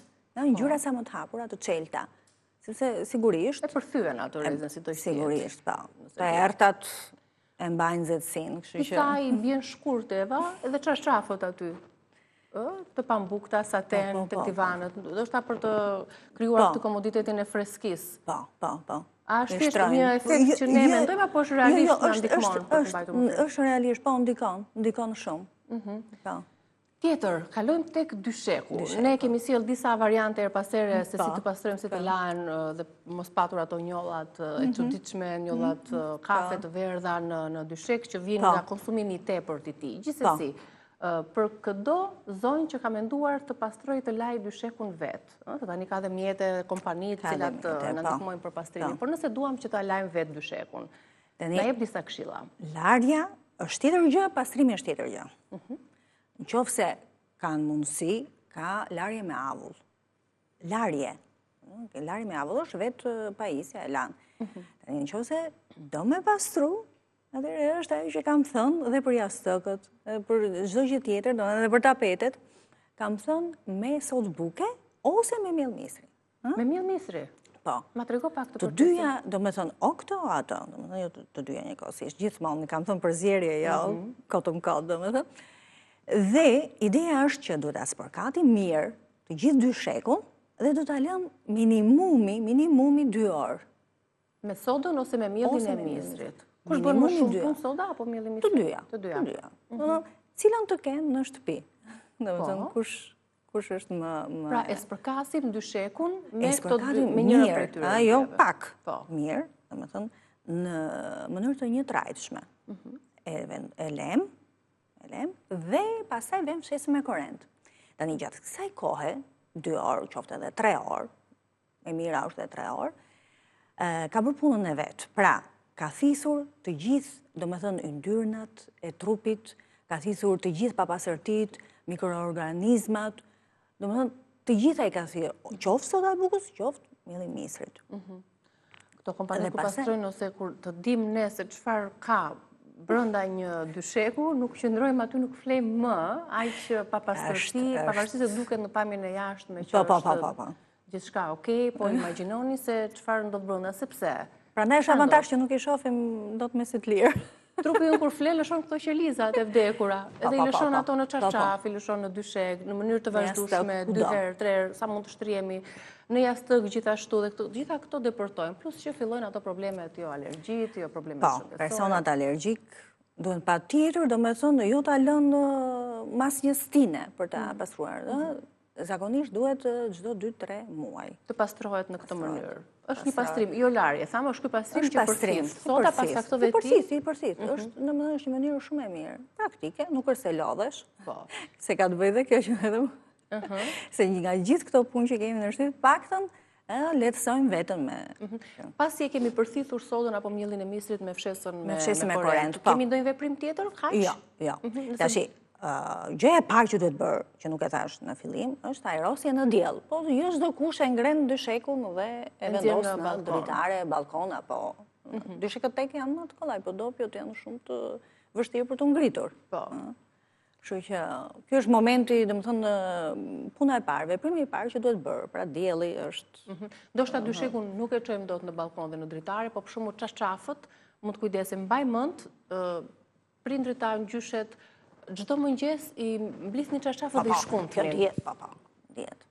ngjyra sa më të hapura, të çelta. Sepse sigurisht e përthyen ato rrezën si do të sigurisht, po. Të errtat e mbajnë nxehtësinë, kështu që ka i bien shkurt Eva, edhe çfarë aty? Të pambukta, saten, të divanët, ndoshta për të krijuar këtë komoditetin e freskisë. Po. A është thjesht një efekt që ne mendojmë apo është realisht na ndihmon? Është realisht, po ndikon shumë. Po. Tjetër, kalojmë tek dysheku. Ne kemi sjell disa variante her pas here se si të pastrojmë, si të lahen dhe mos patur ato njollat e çuditshme, njollat kafe të verdha në dyshek që vijnë nga konsumimi i tepërt i tij. Gjithsesi, për këdo zonjë që ka menduar të pastroj të laj dyshekun vetë. Tani ka dhe mjete, kompanitë të cilat në ndihmojnë për pastrimin, por nëse duam që ta lajmë vetë dyshekun, na jep disa këshilla. Larja është tjetër gjë, pastrimi është tjetër gjë. Nëse kanë mundësi, ka larje me avull. Larje me avull është vetë pajisja e lanë. Nëse do me pastru, atëherë është ajo që kam thënë dhe për jastëkët, për çdo gjë tjetër, edhe për tapetet, kam thënë me sodë buke ose me miell misri. Me miell misri? Po. Ma trego pak të përgjithshëm. Të dyja, domethënë, o këto o ato, domethënë jo të dyja njëkohësisht, gjithmonë kam thënë përzierje, jo kotëm kot, domethënë. Dhe ideja është që duhet ta spërkati mirë të gjithë dyshekun dhe do ta lëm minimumi 2 orë. Me sodën ose me miellin e misrit? Kush bën më shumë punë, soda apo mielli misri? Të dyja. Cilën të kenë në shtëpi. Domethënë kush është më Pra e spërkasim dyshekun me njëra prej tyre. Jo pak. Mirë, domethënë në mënyrë të njëtrajtshme. E lëm dhe pastaj vëm shesim me korrent. Tani gjatë kësaj kohe, 2 orë, qoftë edhe 3 orë, e mira është edhe 3 orë, ka bërë punën e vet. Pra, ka thisur të gjithë, domethënë yndyrnat e trupit, ka thisur të gjithë papastërtitë, mikroorganizmat, domethënë të gjitha i ka thirrë, qoftë soda e bukës, qoftë mielli i misrit. Këto kompani ku pastrojnë ose kur të dim ne se çfarë ka brenda një dysheku, nuk qëndrojmë aty, nuk flejmë më, aq papastërti, pavarësisht se duket në pamjen e jashtme që është gjithçka okay, po imagjinoni se çfarë ndodh brenda, sepse prandaj është avantazh që nuk i shohim dot me sy të lirë. Trupi unë kur fle, lëshon këto qelizat e vdekura. Edhe i lëshon ato në çarçaf, i lëshon në dyshek, në mënyrë të vazhdueshme, 2 herë, 3 herë, sa mund të shtrihemi, në jastëk gjithashtu dhe gjitha këto deportojnë. Plus që fillojnë ato problemet, jo alergjit, jo problemet shëndetësore. Personat alergjik duhen patjetër, domethënë jo ta lënë mas një stine për ta pastruar. Zakonisht duhet çdo 2-3 muaj. Të pastrohet në këtë mënyrë. Është një pastrim, jo larje, thamë është ky pastrim që përfshin. Sota pas saktove ti. Si përsit. Është në një mënyrë shumë e mirë. Praktike, nuk është se lodhesh. Se ka të bëjë dhe kjo që edhe se nga gjithë këto punë që kemi në shtëpi, paktën lehtësojmë veten me. Pasi e kemi përthithur sodën apo mjellin e misrit me fshesën me korrent. Kemi ndonjë veprim tjetër? Jo. Tashi gjëja e parë që duhet bërë, që nuk e thash në fillim, është aerosje në diell. Po jo çdo kush e ngren dyshekun dhe e vendos në dritare, balkon apo dyshekët tek janë më të kollaj, po dopjot janë shumë të vështirë për të ngritur. Po. Kështu që ky është momenti, domethënë puna e parë, veprimi i parë që duhet bërë, pra dielli është. Ndoshta dyshekun nuk e çojmë dot në balkon dhe në dritare, po për shembull çarçafët mund të kujdesim, mbaj mend prindrit tanë gjyshet çdo mëngjes i mblisni çarçafët dhe i shkundrin. Kjo dihet.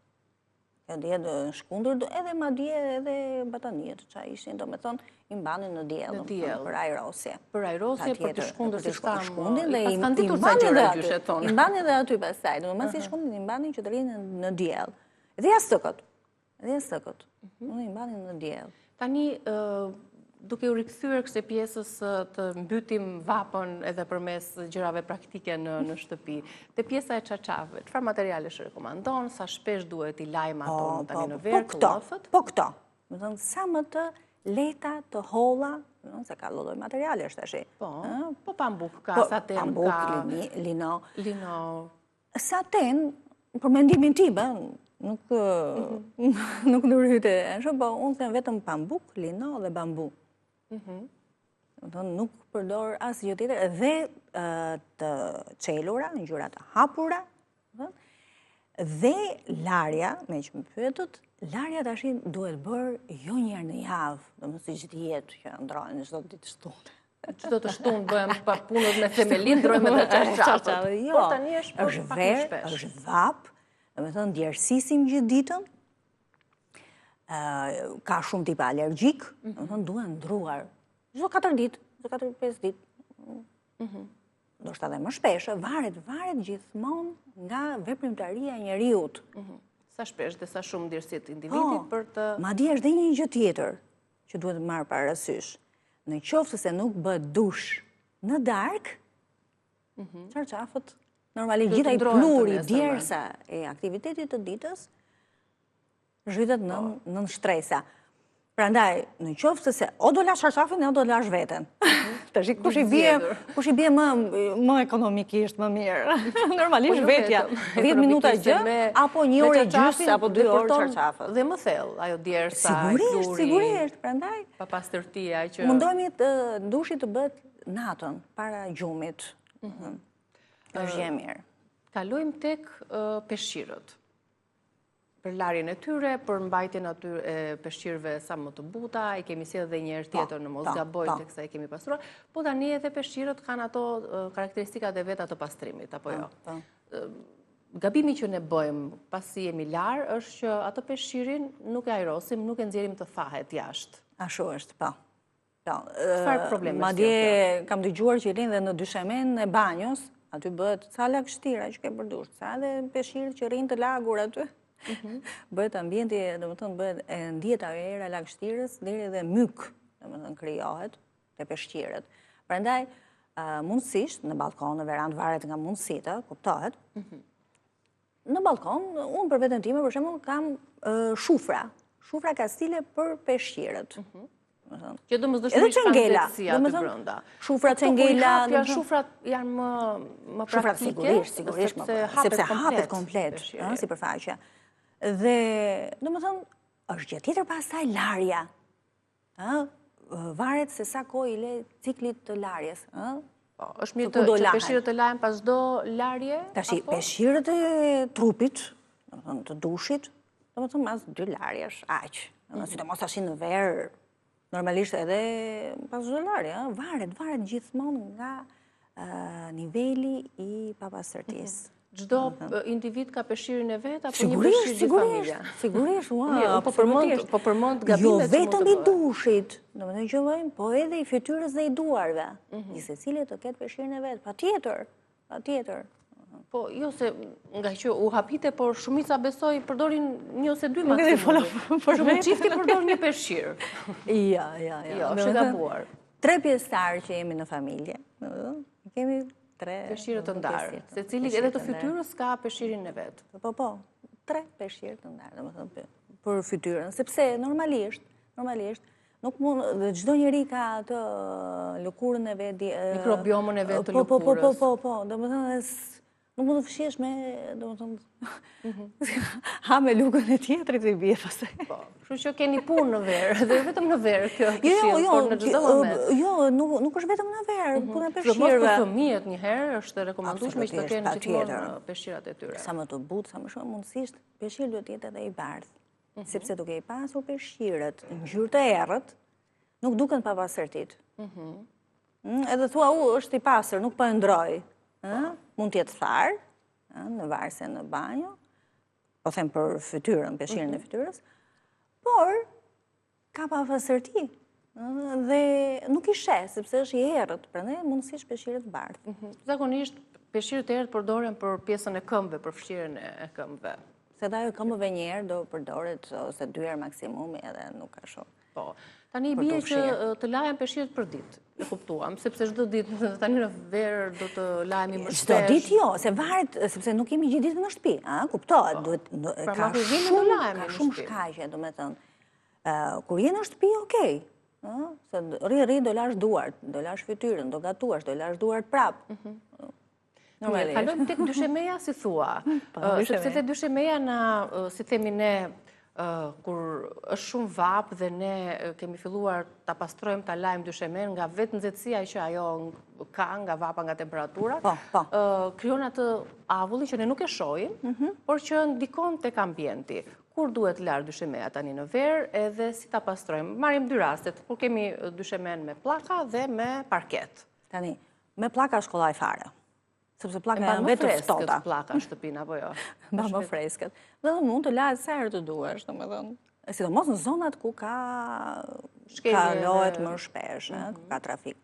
Kjo dihet shkundur, edhe madje edhe bataniet, çfarë ishin, domethënë i mbanin në diell për aerosje. Për aerosje, për të shkundur si shkundin dhe i mbanin edhe aty pastaj. Domethënë si shkundin i mbanin që të rinë në diell. Dhe jastëkët. Unë i mbanin në diell. Tani duke u rikthyer kësaj pjesës të mbytim vapën edhe përmes gjërave praktike në shtëpi. Te pjesa e çarçafëve, çfarë materialesh rekomandon, sa shpesh duhet i lajmë ato tani në verë, këllafët? Po këto. Do të thënë sa më të lehta, të holla, se ka lloj materialesh tash. Po pambuk ka, saten ka, lino. Saten, për mendimin tim, nuk ndërhyte, po unë them vetëm pambuk, lino dhe bambu. Nuk përdor asgjë tjetër dhe të çelura, ngjyra të hapura, dhe larja, me që më pyetët, larja tash duhet bërë jo një herë në javë, domethënë si çdo jetë që ndrohen çdo ditë shtunë. Çdo të shtunë bëjmë pa punët me themelin, ndrojmë edhe çarçafët. Jo, është verë, është vap, domethënë djersisim gjithë ditën. Ka shumë tipe alergjik, duhen ndruar. Çdo 4 ditë, çdo 4-5 ditë. Ndoshta edhe më shpesh, varet gjithmonë nga veprimtaria e njeriut. Sa shpesh dhe sa shumë ndjerësit individit për të... Madje është dhe një gjë tjetër që duhet marrë parasysh. Në qoftë se nuk bëhet dush në darkë, çarçafët normalisht gjithaj pluri, djersa e aktivitetit të ditës zhytet nën shtresa. Prandaj, në qoftë se o do lash çarçafin, o do lash veten. Tash kush i bie më ekonomikisht më mirë. Normalisht vetja, 10 minuta gjë apo 1 orë gjysmë apo 2 orë çarçafët. Dhe më thellë, ajo djersa, pluri. Sigurisht, prandaj. Pa pastërtia që mundohemi të dushi të bëhet natën para gjumit. Është gjë e mirë. Kalojmë tek peshqirët. Për larjen e tyre, për mbajtjen aty e peshqirëve sa më të buta, i kemi sjellë edhe një herë tjetër në mos gaboj teksa i kemi pastruar, po tani edhe peshqirët kanë ato karakteristikat e veta të pastrimit, apo jo? Gabimi që ne bëjmë pasi jemi larë është që ato peshqirin nuk e ajrosim, nuk e nxjerrim të thahet jashtë. Ashtu është, po. Çfarë problemi është? Madje kam dëgjuar që rinë dhe në dyshemen e banjos, aty bëhet ca lagështira që ke përdorur, ca edhe peshqirë që rinë të lagur aty. Bëhet ambienti, domethënë bëhet e ndihet ajra e lagështirës deri dhe myk, domethënë krijohet te peshqirët. Prandaj mundësisht në balkon, në verandë, varet nga mundësitë, kuptohet. Në balkon, unë për veten time për shembull kam shufra kastile për peshqirët. Që domosdoshmërisht kanë veçësi aty brenda. Shufra cengela, shufrat janë më praktike, sigurisht, sepse hapet komplet, sipërfaqja. Dhe, domethënë, është gjë tjetër pastaj larja. Varet se sa kohë i le ciklit të larjes. Është mirë që peshqirët të lahen pas çdo larje? Tashi, peshqirët e trupit, domethënë të dushit, domethënë mas 2 larjesh, aq. Sidomos tash në verë, Normalisht edhe pas zhëllari, varet gjithmonë nga niveli i papastërtisë. Çdo individ ka peshqirin e vet apo një peshqir gjithë familja? Sigurisht, Po përmend gabimet jo vetëm i dushit, domethënë që vëjmë, po edhe i fytyrës dhe i duarve. I secili të ketë peshqirin e vet, patjetër. Po, jo se nga që u hapite, por shumica besoj përdorin një ose dy maksimumi. Por shumë çifti përdor një peshqir. Jo, është gabuar. 3 pjesëtarë që jemi në familje, kemi 3 peshqirë të ndarë. Secili edhe të fytyrës ka peshqirin e vet. Po, 3 peshqirë të ndarë, domethënë për fytyrën, sepse normalisht nuk mund, çdo njeri ka atë lëkurën e vet, mikrobiomën e vet të lëkurës. Po, domethënë nuk mund të fshesh me, domethënë, ha me lukën e tjetrit i bie pastaj. Po, kështu që keni punë në verë, dhe vetëm në verë kjo këshill, por në çdo moment. Jo, nuk është vetëm në verë, punë e Për peshqirëve. fëmijët një herë është rekomandueshme që të kenë gjithmonë peshqirat e tyre. Sa më të butë, sa më shumë mundësisht, peshqiri duhet të jetë edhe i bardhë. Sepse duke i pasur peshqirët në ngjyrë të errët, nuk duken papastërtit. Edhe thua, është i pastër, nuk po e ndroj. Mund të jetë tharë, në varse në banjo, po them për fytyrën, peshqirën e fytyrës, por ka papastërti. Dhe nuk i sheh, sepse është i errët, prandaj mundësisht peshqirët bardhë. Zakonisht peshqirët e errët përdoren për pjesën e këmbëve, për fshirjen e këmbëve. Se dajo këmbëve një herë do përdoret ose 2 herë maksimumi edhe nuk ka shumë. Po. Tani i bie që të lahen peshqirët për ditë. E kuptuam, sepse çdo ditë tani në verë do të lahemi më shpesh. Çdo ditë jo, se varet, sepse nuk jemi gjithë ditën në shtëpi, kuptohet, duhet ka shumë shkaqe, domethënë. Kur je në shtëpi, okay. Se rri do lash duart, do lash fytyrën, do gatuash, do lash duart prap. Kalojmë tek dyshemeja, si thua. Sepse te dyshemeja na, si themi ne, kur është shumë vapë dhe ne kemi filluar ta pastrojmë, ta lajmë dyshemen nga vetë nxehtësia që ajo ka nga vapa, nga temperatura, krijon atë avullin që ne nuk e shohim, por që ndikon tek ambienti. Kur duhet larë dyshemeja tani në verë edhe si ta pastrojmë? Marrim 2 rastet, kur kemi dyshemen me pllaka dhe me parket. Tani, me pllaka është kollaj fare. Sepse plaka janë vetë ftohta. Plaka në shtëpinë apo jo? Më freskët. Dhe mund të lahet sa herë të duash, domethënë. Sidomos në zonat ku kalohet më shpesh, ku ka trafik.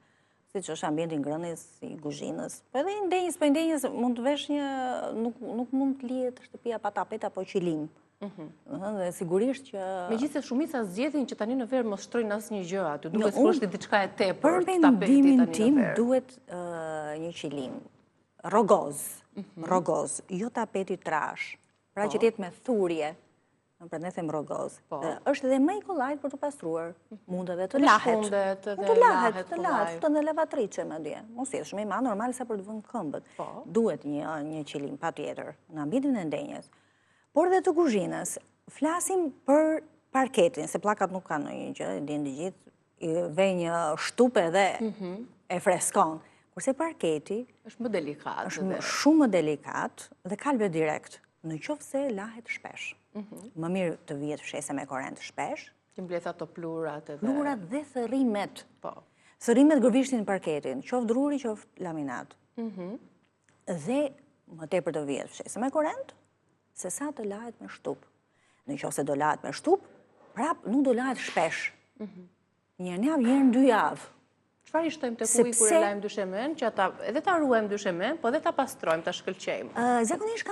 Siç është ambienti i ngrënies, i kuzhinës. Po edhe i ndenjës, po i ndenjës mund të vesh një, nuk mund të lihet shtëpia pa tapet apo qilim. Dhe sigurisht që... Megjithëse shumica zgjedhin që tani në verë mos shtrojnë asnjë gjë aty, duket sikur është diçka e tepërt. Për mendimin tim duhet një qilim. Rogoz, jo tapeti trash, pra që t'jetë me thurje, pra ne them rogoz. Është edhe më i kollajt për të pastruar, mund edhe të lahet. Të lahet, futën dhe lavatrice me dje. Mos jetë shumë i ma normal sa për të vënë këmbët. Duhet një qilim, pa tjetër, në ambientin e ndenjes. Por dhe të kuzhinës, flasim për parketin, se plakat nuk kanë një gjë, din të gjithë, i ve një shtupe dhe e freskon. Kurse parketi është më delikat. Është shumë më delikat dhe kalbe direkt, në qoftë se lahet shpesh. Më mirë të vihet fshese me korrent shpesh. Që mbledh ato plurat edhe... Plurat dhe thërrimet. Thërrimet gërvishtin parketin, qoftë druri, qoftë laminat. Dhe më tepër të vihet fshese me korrent, se sa të lahet me shtup. Në qoftë se do lahet me shtup, prap nuk do lahet shpesh. Njërë javë, njërë në 2 javë. Çfarë i shtojmë tek uji kur e lajmë dyshemen, që ata edhe ta ruajmë dyshemen, po edhe ta pastrojmë, ta shkëlqejmë? Zakonisht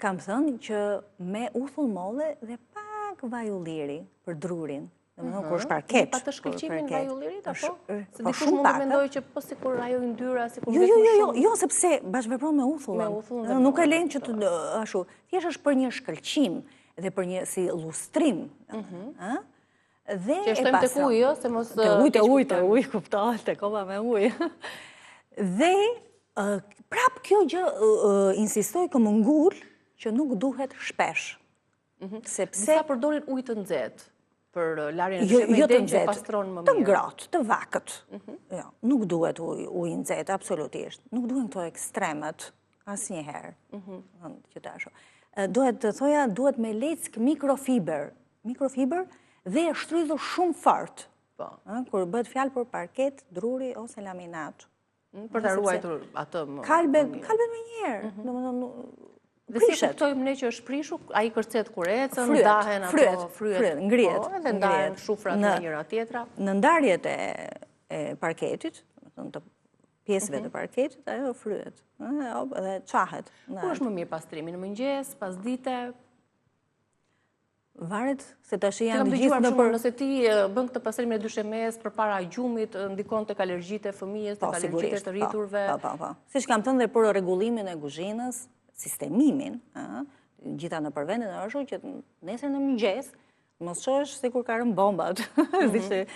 kam thënë që me uthull molle dhe pak vaj ulliri për drurin. Domethënë kur është parket. Pa të shkëlqimin vaj ullirit apo? Se dikush mund të mendojë që po sikur ajo i ndyra, sikur vetë më shumë. Jo, sepse bashkëvepron me uthullin. Nuk e lejnë që të ashtu. Thjesht është për një shkëlqim dhe për një si lustrim. Që shtojmë tek uji, se mos... Te uj, kuptohet, te koma me uj. Dhe, prap kjo gjë insistoj këmë ngull që nuk duhet shpesh. Disa përdorin ujë të nxehtë për larjen e dyshemenit që pastron më mirë. Të ngrohtë, të vakët. Nuk duhet ujë nxehtë, absolutisht. Nuk duhen këto ekstremet, asnjëherë. Duhet të thoja, duhet me leck mikrofiber. Mikrofiber dhe e shtrydhur shumë fort. Po. Kur bëhet fjalë për parket, druri ose laminat. Për të ruajtur atë më. Kalbet më njerë. Dhe si kuptojmë ne që është prishur, ai kërcet kur ecën, ndahen ato fryet, ngrihet. Edhe ndahen shufrat në njëra tjetra. Në ndarjet e parketit, të pjesëve të parketit, ajo fryet. Dhe qahet. Kur është më mirë pastrimi, në mëngjes, pas dite? Varet se tash janë Kam gjithë dëgjuar shumë nëse ti bën këtë pastrimin e dyshemes përpara gjumit, ndikon tek alergjitë e fëmijës, tek alergjitë e të rriturve. Po. Siç kam thënë dhe për rregullimin e kuzhinës, sistemimin, gjitha në përvendin e është që nesër në mëngjes mos shohësh sikur ka rënë bombat.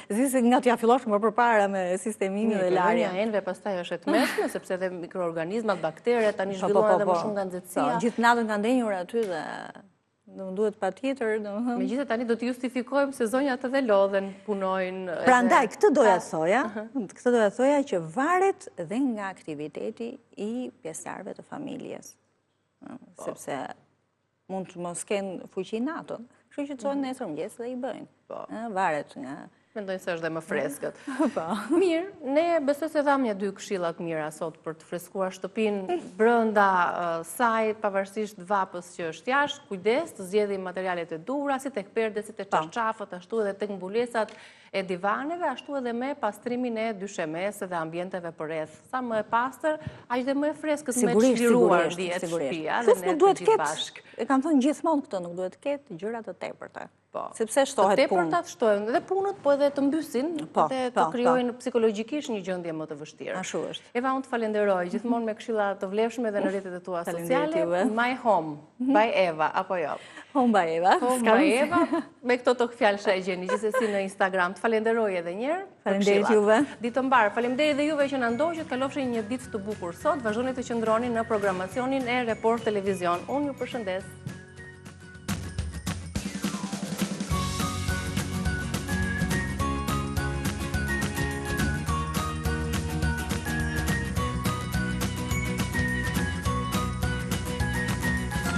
Zisi nga t'ja fillosh më përpara me sistemimin dhe larjen. Larja enve pastaj është e tmeshme, sepse edhe mikroorganizmat, bakteret tani zhvillohen edhe më shumë nga nxehtësia. Gjithë natën kanë ndenjur aty dhe duhet patjetër, Megjithatë tani do të justifikojmë se zonjat edhe lodhen, punojnë. Prandaj këtë doja thoja që varet dhe nga aktiviteti i pjesëtarëve të familjes. Sepse mund të mos kenë fuqi natën. Kështu që çojnë nesër mëngjes dhe i bëjnë. Varet nga Mendojnë se është dhe më freskët. Mirë, ne besoj se dham një 2 këshilla të mira sot për të freskuar shtëpinë brenda saj, pavarësisht vapës që është jashtë, kujdes të zgjedhim materialet e duhura, si tek perdet, si tek çarçafët, ashtu edhe tek mbulesat e divaneve, ashtu edhe me pastrimin e dyshemes dhe ambienteve përreth. Sa më e pastër, aq dhe më e freskët, më e çliruar dihet shtëpia dhe ne të gjithë bashkë. E kam thënë gjithmonë këtë, nuk duhet të ketë gjëra të tepërta. Sepse shtohet punë. Të tepërtat shtohen dhe punët, po edhe të mbysin dhe të krijojnë psikologjikisht një gjendje më të vështirë. Ashtu është. Eva, unë të falenderoj, gjithmonë me këshilla të vlefshme dhe në rrjetet e tua sociale. My home, by Eva, apo jo? Home by Eva. Home by Eva, me këto tokë fjalë e gjeni gjithsesi në Instagram. Të falenderoj edhe një herë. Faleminderit juve. Ditë mbar. Faleminderit edhe juve që na ndoqët, kalofshin një ditë të bukur sot. Vazhdoni të qëndroni në programacionin e Report Televizion. Unë ju përshëndes.